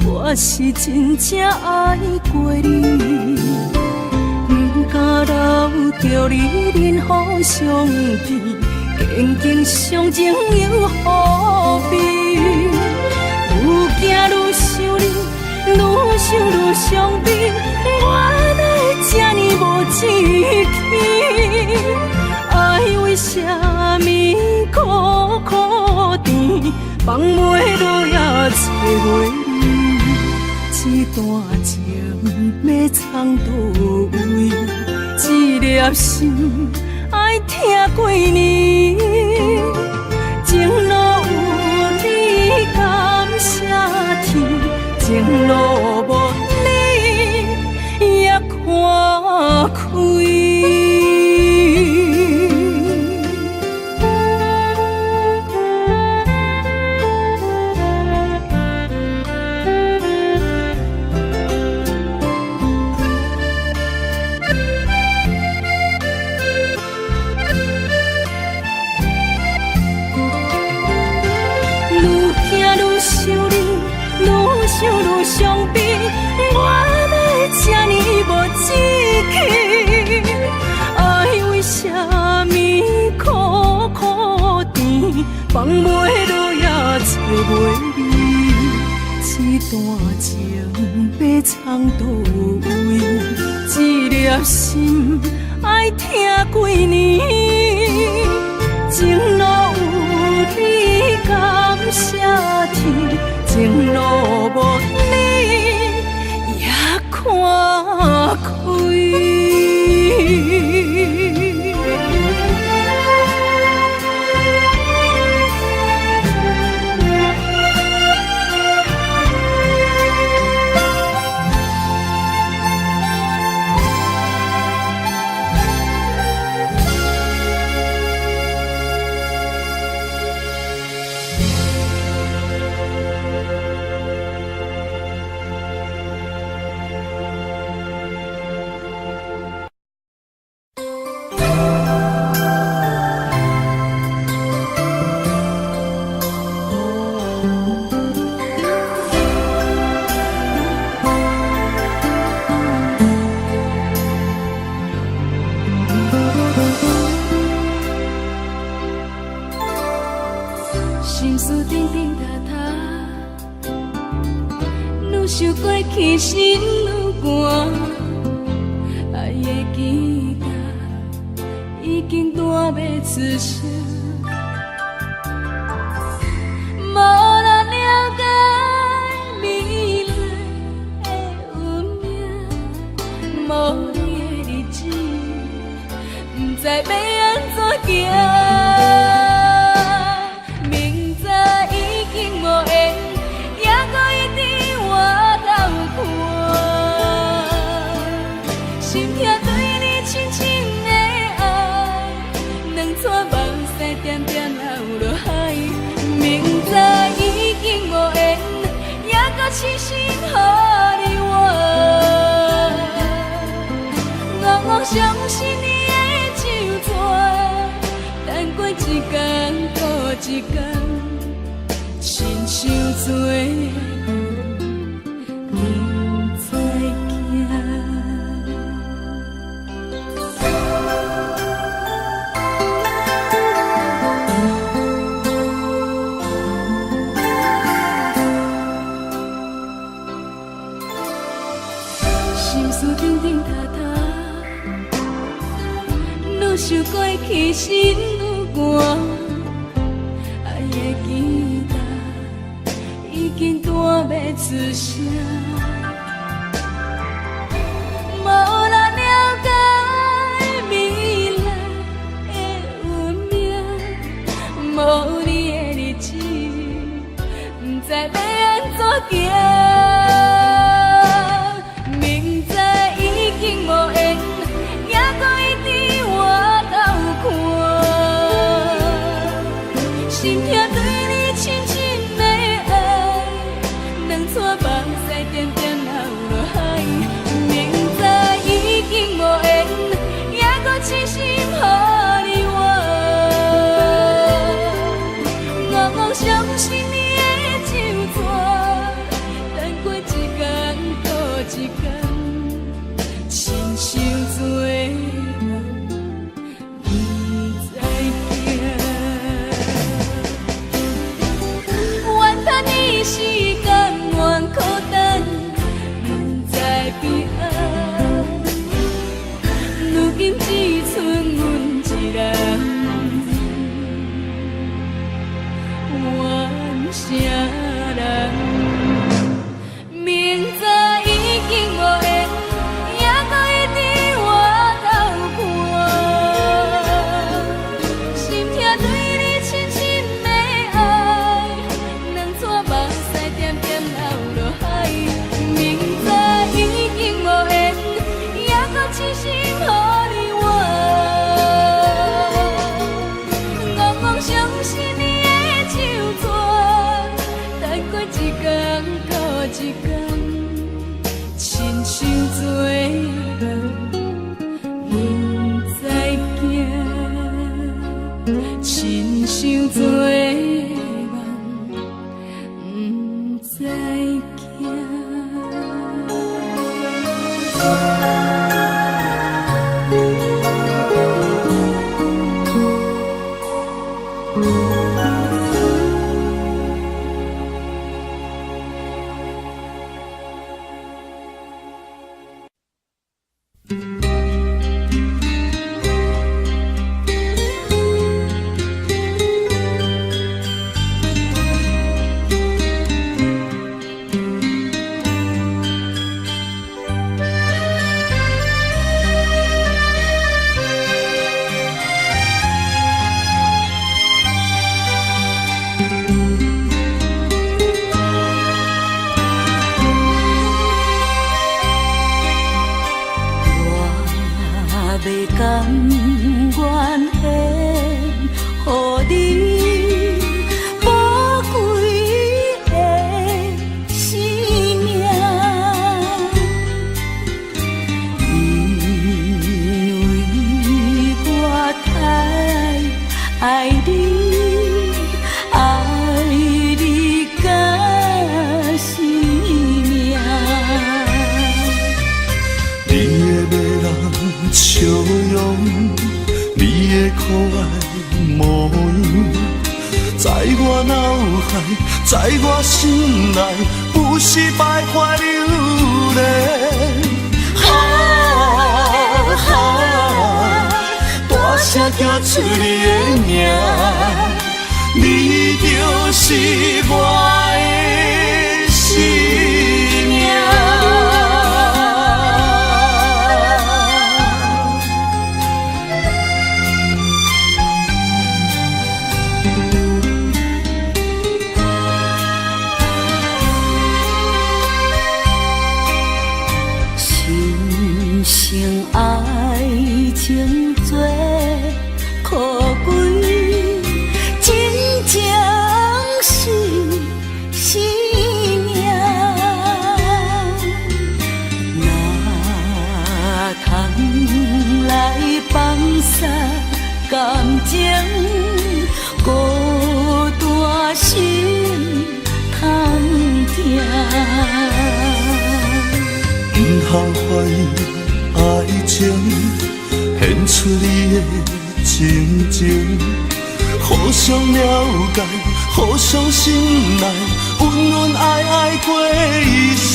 我是真正爱过你，不敢留着你任何相片，坚强相情又何必？愈行愈想你，愈想愈伤悲，我哪会这呢无志气？爱为啥物苦苦甜，放袂落也找袂你？这段情要藏倒位？一粒心爱听几年，情路有你感谢天，情路无你也看开。想愈伤悲，我哪会这呢无志气？爱为啥物苦苦甜，放袂落也找袂你？这段情要藏倒位？一粒心爱听几年，情路有你感谢天，情路无你也看开。想过去心愈寒，爱的枝叶已经断要出声，无人了解未来的运命，无你的日子，不知要安怎行。明知已经无缘，也搁一直活到看，心痛对你深深的爱，两撮目屎点点流落海。明知已经无缘，也搁痴心予你爱，我相信你的手纸，等过一天过一天，亲像做想过去心有寒，爱的期待已经断要出声。无人了解未来的运命，无你的日子，不知要安怎行。明知已经无缘，也搁一直回头看。心痛对你深深的爱，两撮目屎点点流落海。明知已经无缘，也搁痴心予你我。我妄相信你的手纸，等过一天搁一天，亲像做梦不知惊。怨叹你时间愿孤单，不知悲哀。如今只剩阮一人，怨啥人？明知已经无缘，也搁一直回头看。心痛对你深深的爱，两撮目屎点点流落海。明知已经无缘，也搁痴心予你我。我妄相信你的手纸，等过一天搁一天，亲像做梦不知惊，亲像做梦不知惊。在我心内不是徘徊流连，大声叫出你的名，你就是我的生命。爱情做可贵，真正是生命。哪通来放下感情，孤单心通疼。不通怀疑。爱情献出你的真情，互相了解，互相信赖，温温爱爱过一生。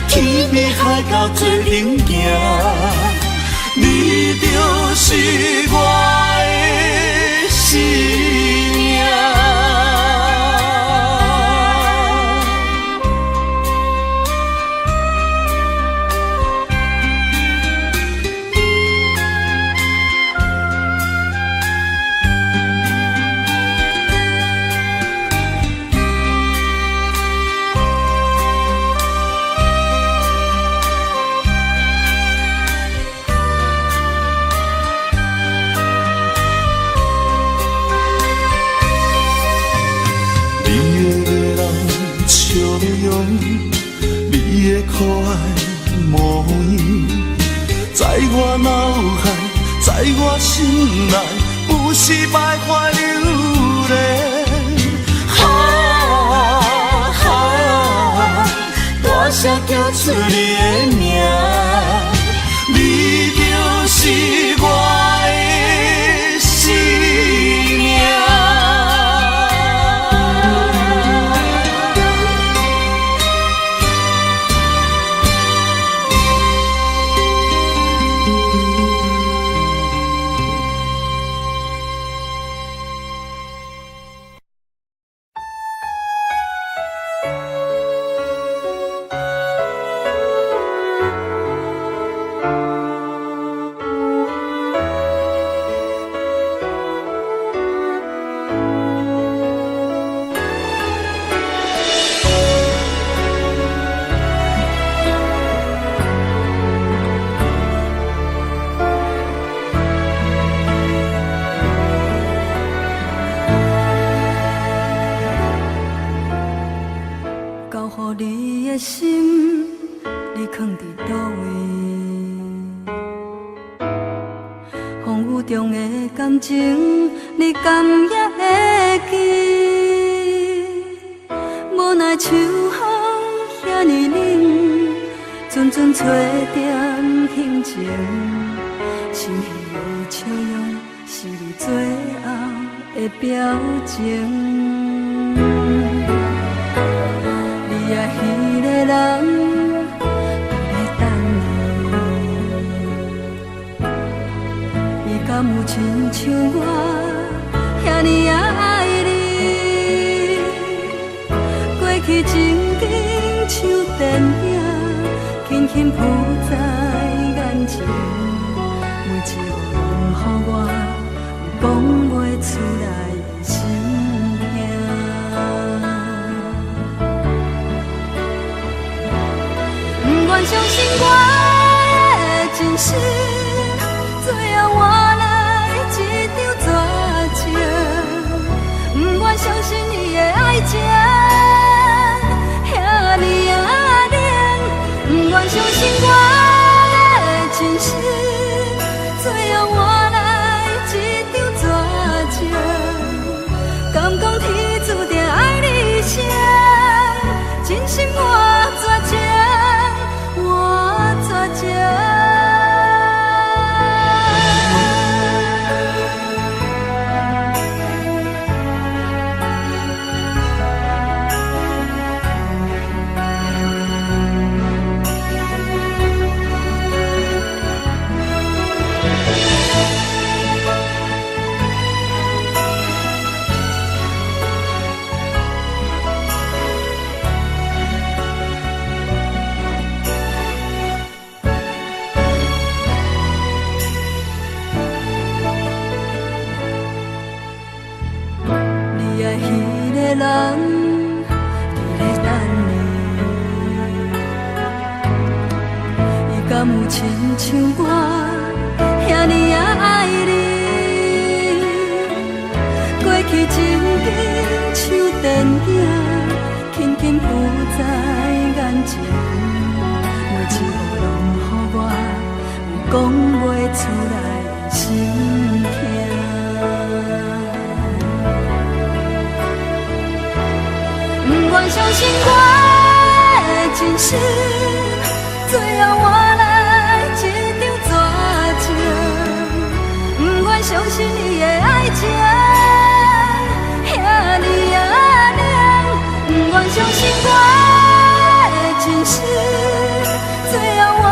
天边海角到做阵行，你就是我的生命。你的可爱模样，在我脑海，在我心内，有时徘徊流连。大声叫出你的名，你就是我的生命。你敢也会记？无奈秋风遐尼冷，阵阵吹点心情。心稀的笑容是你最后的表情。你爱彼个人。敢有亲像我遐尼爱你？过去情景像电影，轻轻浮在眼前。每一个拢予我有讲袂出来的心痛。不愿相信我的真实，最后换来一场绝情。不愿相信你的爱情遐尼冷，不愿相信我的真实，最后换来一场绝情。敢讲天注定爱你谁？真心我绝情，我绝情。人伫咧等你，伊敢有亲像我遐尼爱你？过去情景像电影，轻轻浮在眼前，每一个拢予我有讲袂出来的心痛。不愿相信我的真实，最后换来一场绝情。不愿相信你的爱情遐尼冷，不愿相信我的真实，最后换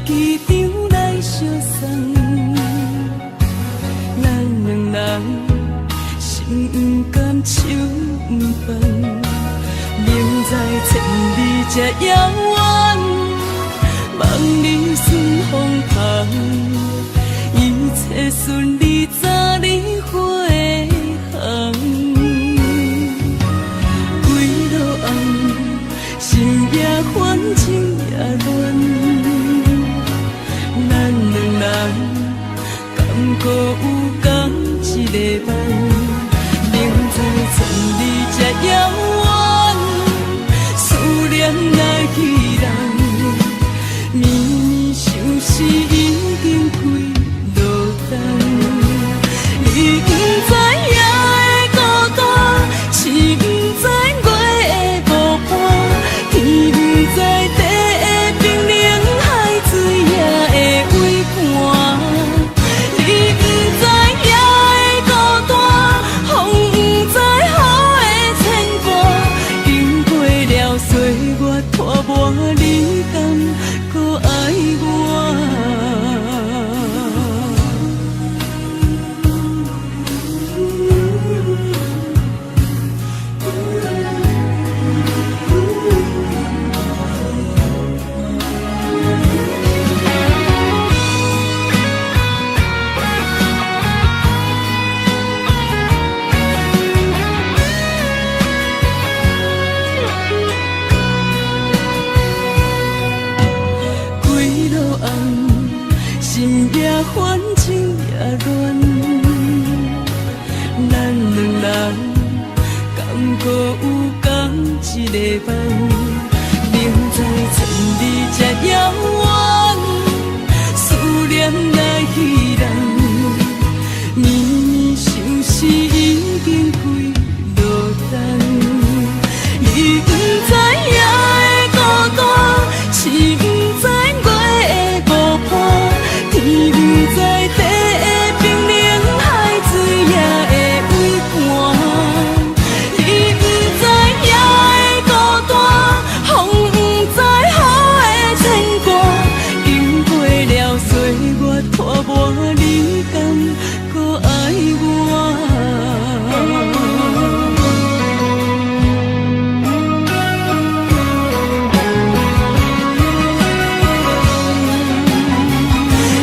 机场来相送，咱两人心不甘手不放，明知千里这遥远，望你顺风旁，一切顺利早日回航。归路红，心也烦，情也乱，咱两人敢搁有共一个梦？明知千里这遥远，思念来去人。绵绵相思已经归落冬，你不知夜的孤单，是不知月的无伴，天不知地的冰冷，海水也会微寒。你不知夜的孤单，风不知雨的牵挂，经过了岁月拖磨，你敢搁爱我？归路红，心也烦，情也乱，咱两人敢搁有共一个梦？明知千里这遥远，思念来去人，绵绵相思已经归落冬。你不知夜的孤单，是不知月的无伴，天不知地的冰冷，海水也会微寒。你不知夜的孤单，风不知雨的牵挂，经过了岁月拖磨，你敢搁爱我？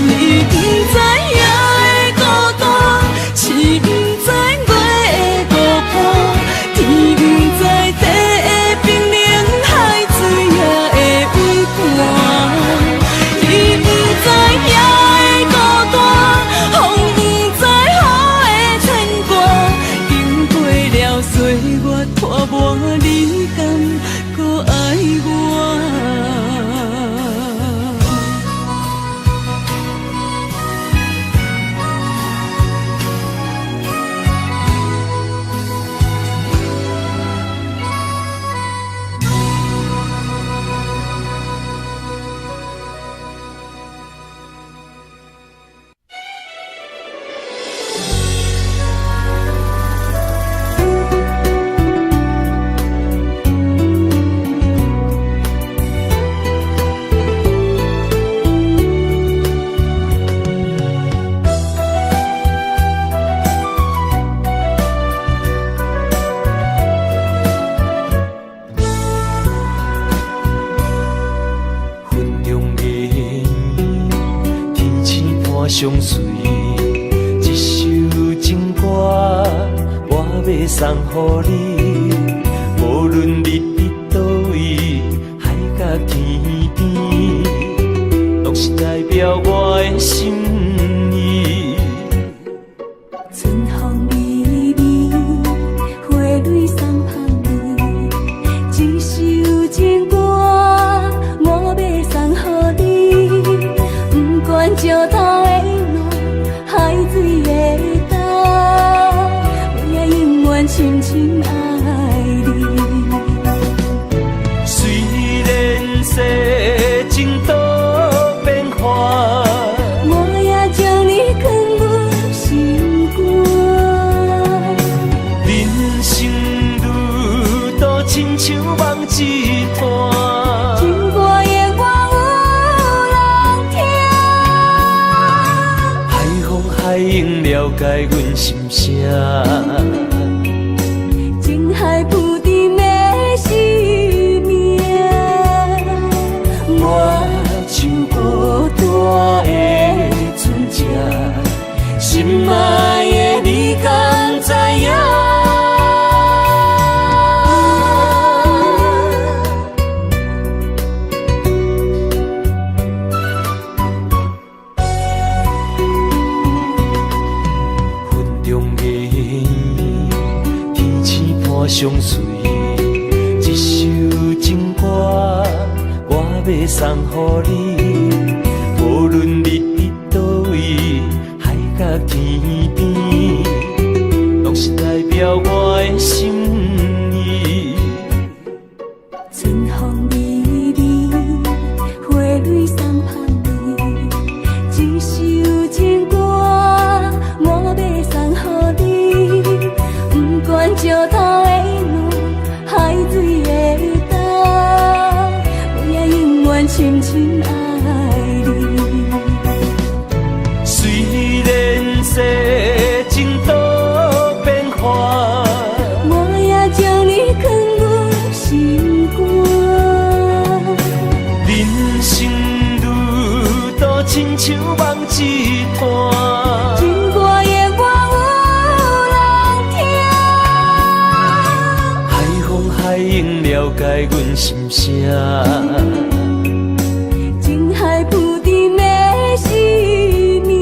你不知夜的孤单，是不知月的无伴，天不知地的冰冷，海水也会微寒。你不知夜的孤单，风不知雨的牵挂，经过了岁月拖磨，你敢搁爱我？云中的天星伴相随，一首情歌我要送予你。无论日伫倒位，海角天边，拢是代表我的心意。春风微微，花蕊送香你，一首情歌我要送予你。不管石头的路，海水的干，我也永远深深爱你。虽然世情多变化，我也将你藏入心肝。人生路途亲像梦一段，情歌永远有人声。情海浮沉的生命，我像孤单的船只，心爱的你敢知影？云中的烟，天星伴相随，一首情歌我要送予你，无论你伫倒位，海角天边，拢是代表我的心意。春风微微，花蕊送香你，一首情歌我要送予你，不管石头的路，海水的干，我也永远深深爱你。虽然世情多变化，我也将你藏入心肝。人生路途亲像梦一段，情歌的我有人听，海风海涌了解阮心声。情海浮沉的生命，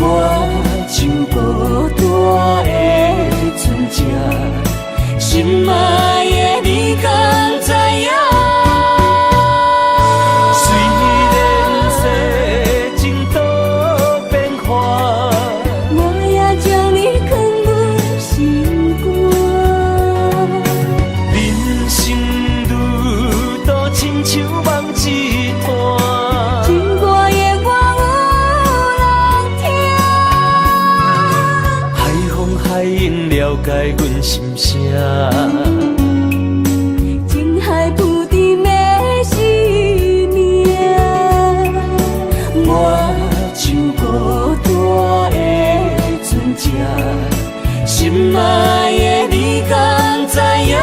我像孤单的船只，心爱的你敢知影？虽然世情多变化，我也将你藏入心肝。人生路途亲像梦一段，情歌的我有人听，海风海涌了解阮心声。情海浮沉的生命，我像孤单的船只，心爱的你敢知影？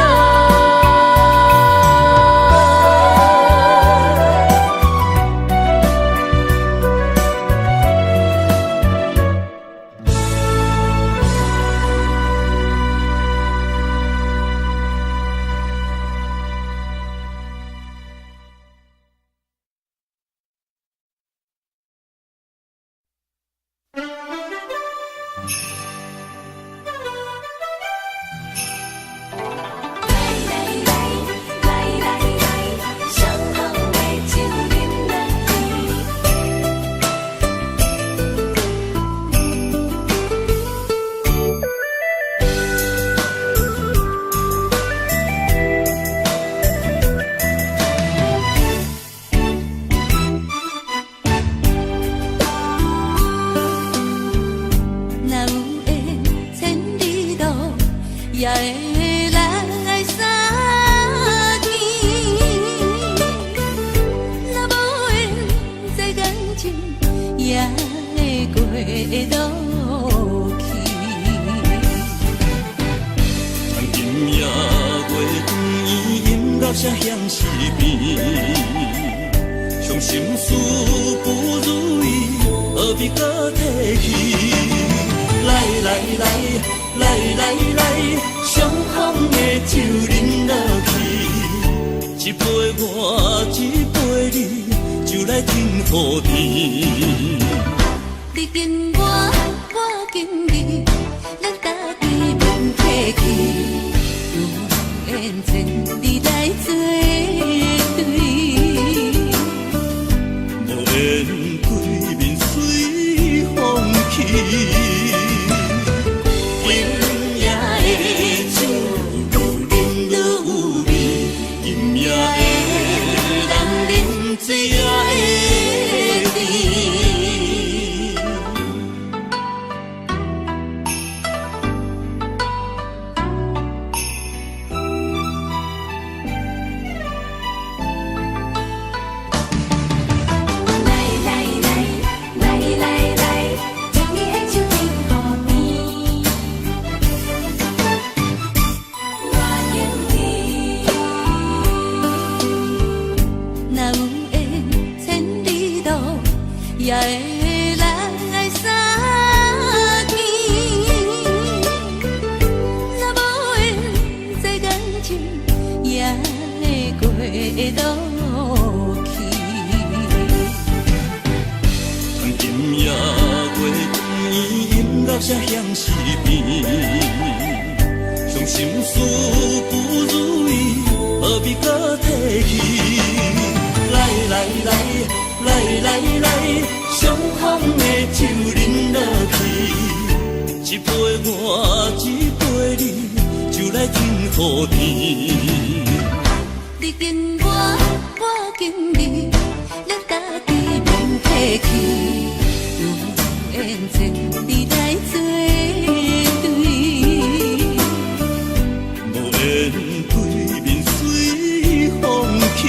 也会来相见，若无缘在感情，也会过路去。从今夜月圆，音乐声响时变，伤心事不如意，何必搁提起？来来来来来来，伤风的酒饮落去，一杯我，一杯你，就来停雨天。你紧我，我紧你，咱家己免客气，有缘千里来作对，无缘对面随风去。落下向西边，伤心事不如意，何必搁提起？来来来来来来，相逢的酒饮落去，一杯我，一杯你，就来天和地。你敬我，我敬你，咱家己免客气，有缘千里来作对，无缘对面随风去。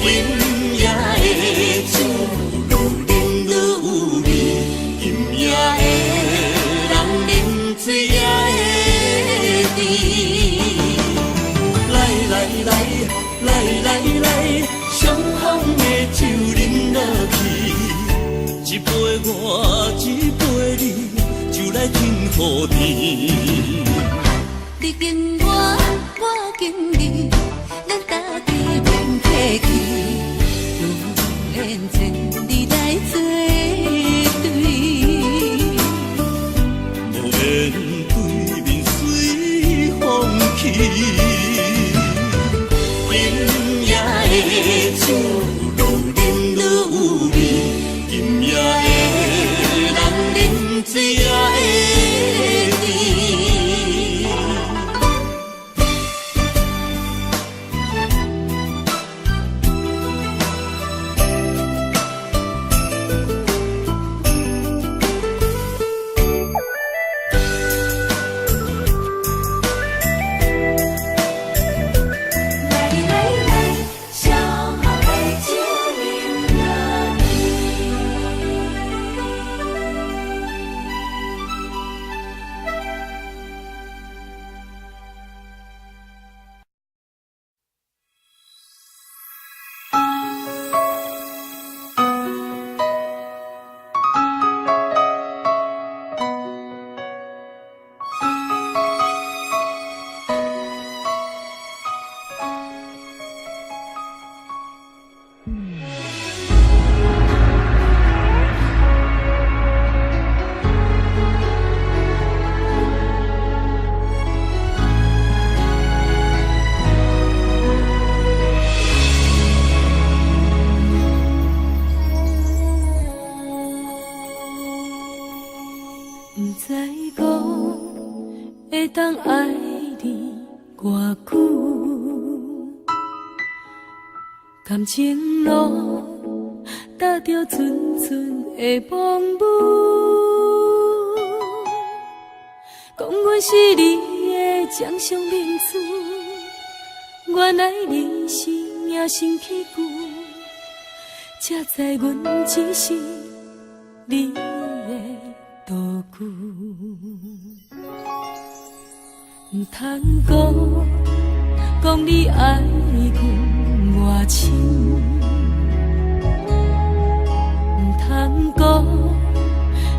今夜的酒愈饮愈有味，今夜的人啉醉也会甜。来来来来来来，相逢的酒饮落去，一杯我，一杯你，就来天和地。你敬我，我敬你，咱家己免客气，有缘千里来作对，无缘对面随风去。今夜的酒愈饮愈有味，今夜的人啉醉也会甜。来来来，小好的酒饮落不知讲会当爱你偌久，感情路踏着纯纯的风舞，讲阮是你的掌上明珠，原来你是野生起句，才知阮只是你的道具，唔通讲你爱阮偌深，唔通讲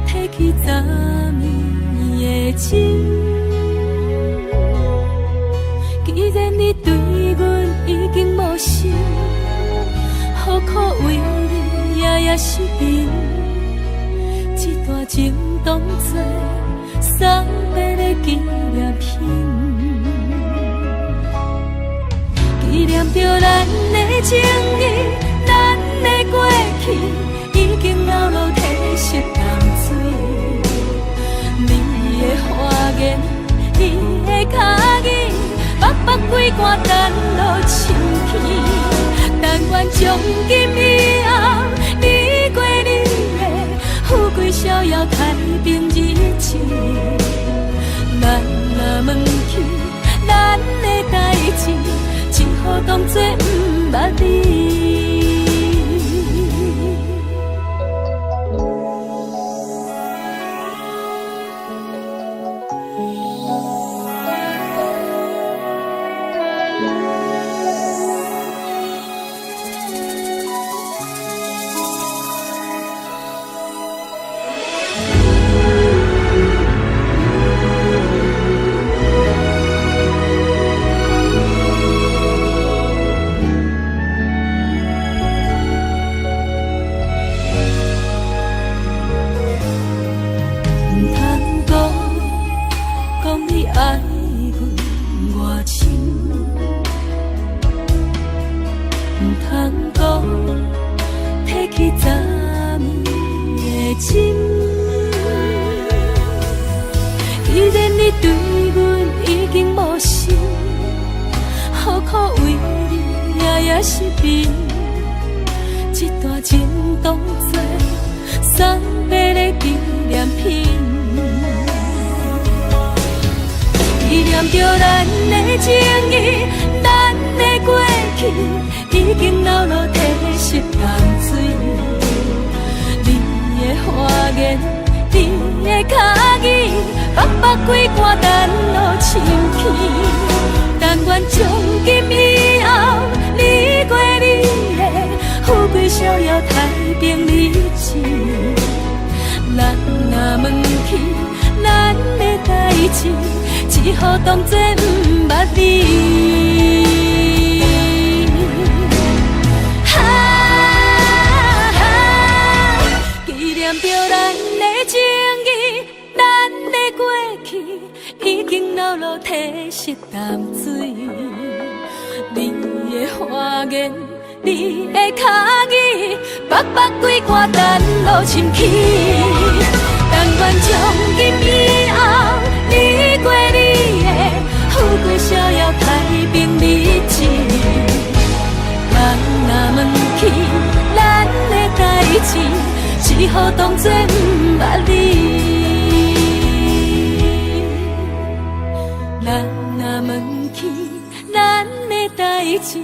提起昨暝的情。既然你对阮已经无心，何苦为你夜夜失眠？这段情当作送别的纪念品，纪念着咱的情谊，咱的过去已经老老褪色淡水。你的花言，你的脚语，目目几竿等落深去。但愿从今以后，你过你的富贵逍遥太平日子。咱若问起咱的代志，只好当作不捌你。你对阮已经无心，何苦为你夜夜失眠？这段情当作送别的纪念品，纪念着咱的情谊，咱的过去已经老落褪色淡水。你的花言，你的脚语，白白几段咱路深去。但愿从今以后，你过你的富贵逍遥，太平日子。咱若问起咱的代志，只好当作不捌你。纪念着咱的情谊，咱的过去已经老落褪色淡水。你的花言，你的脚语，白白几段咱路深去。但愿从今以后，你过你的富贵逍遥，太平日子。咱若问起咱的代志，只好当作不捌你。咱若问起咱的代志，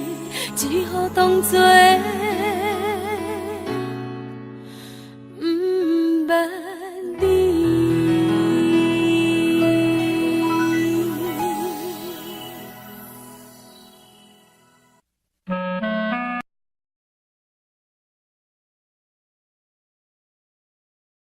只好当作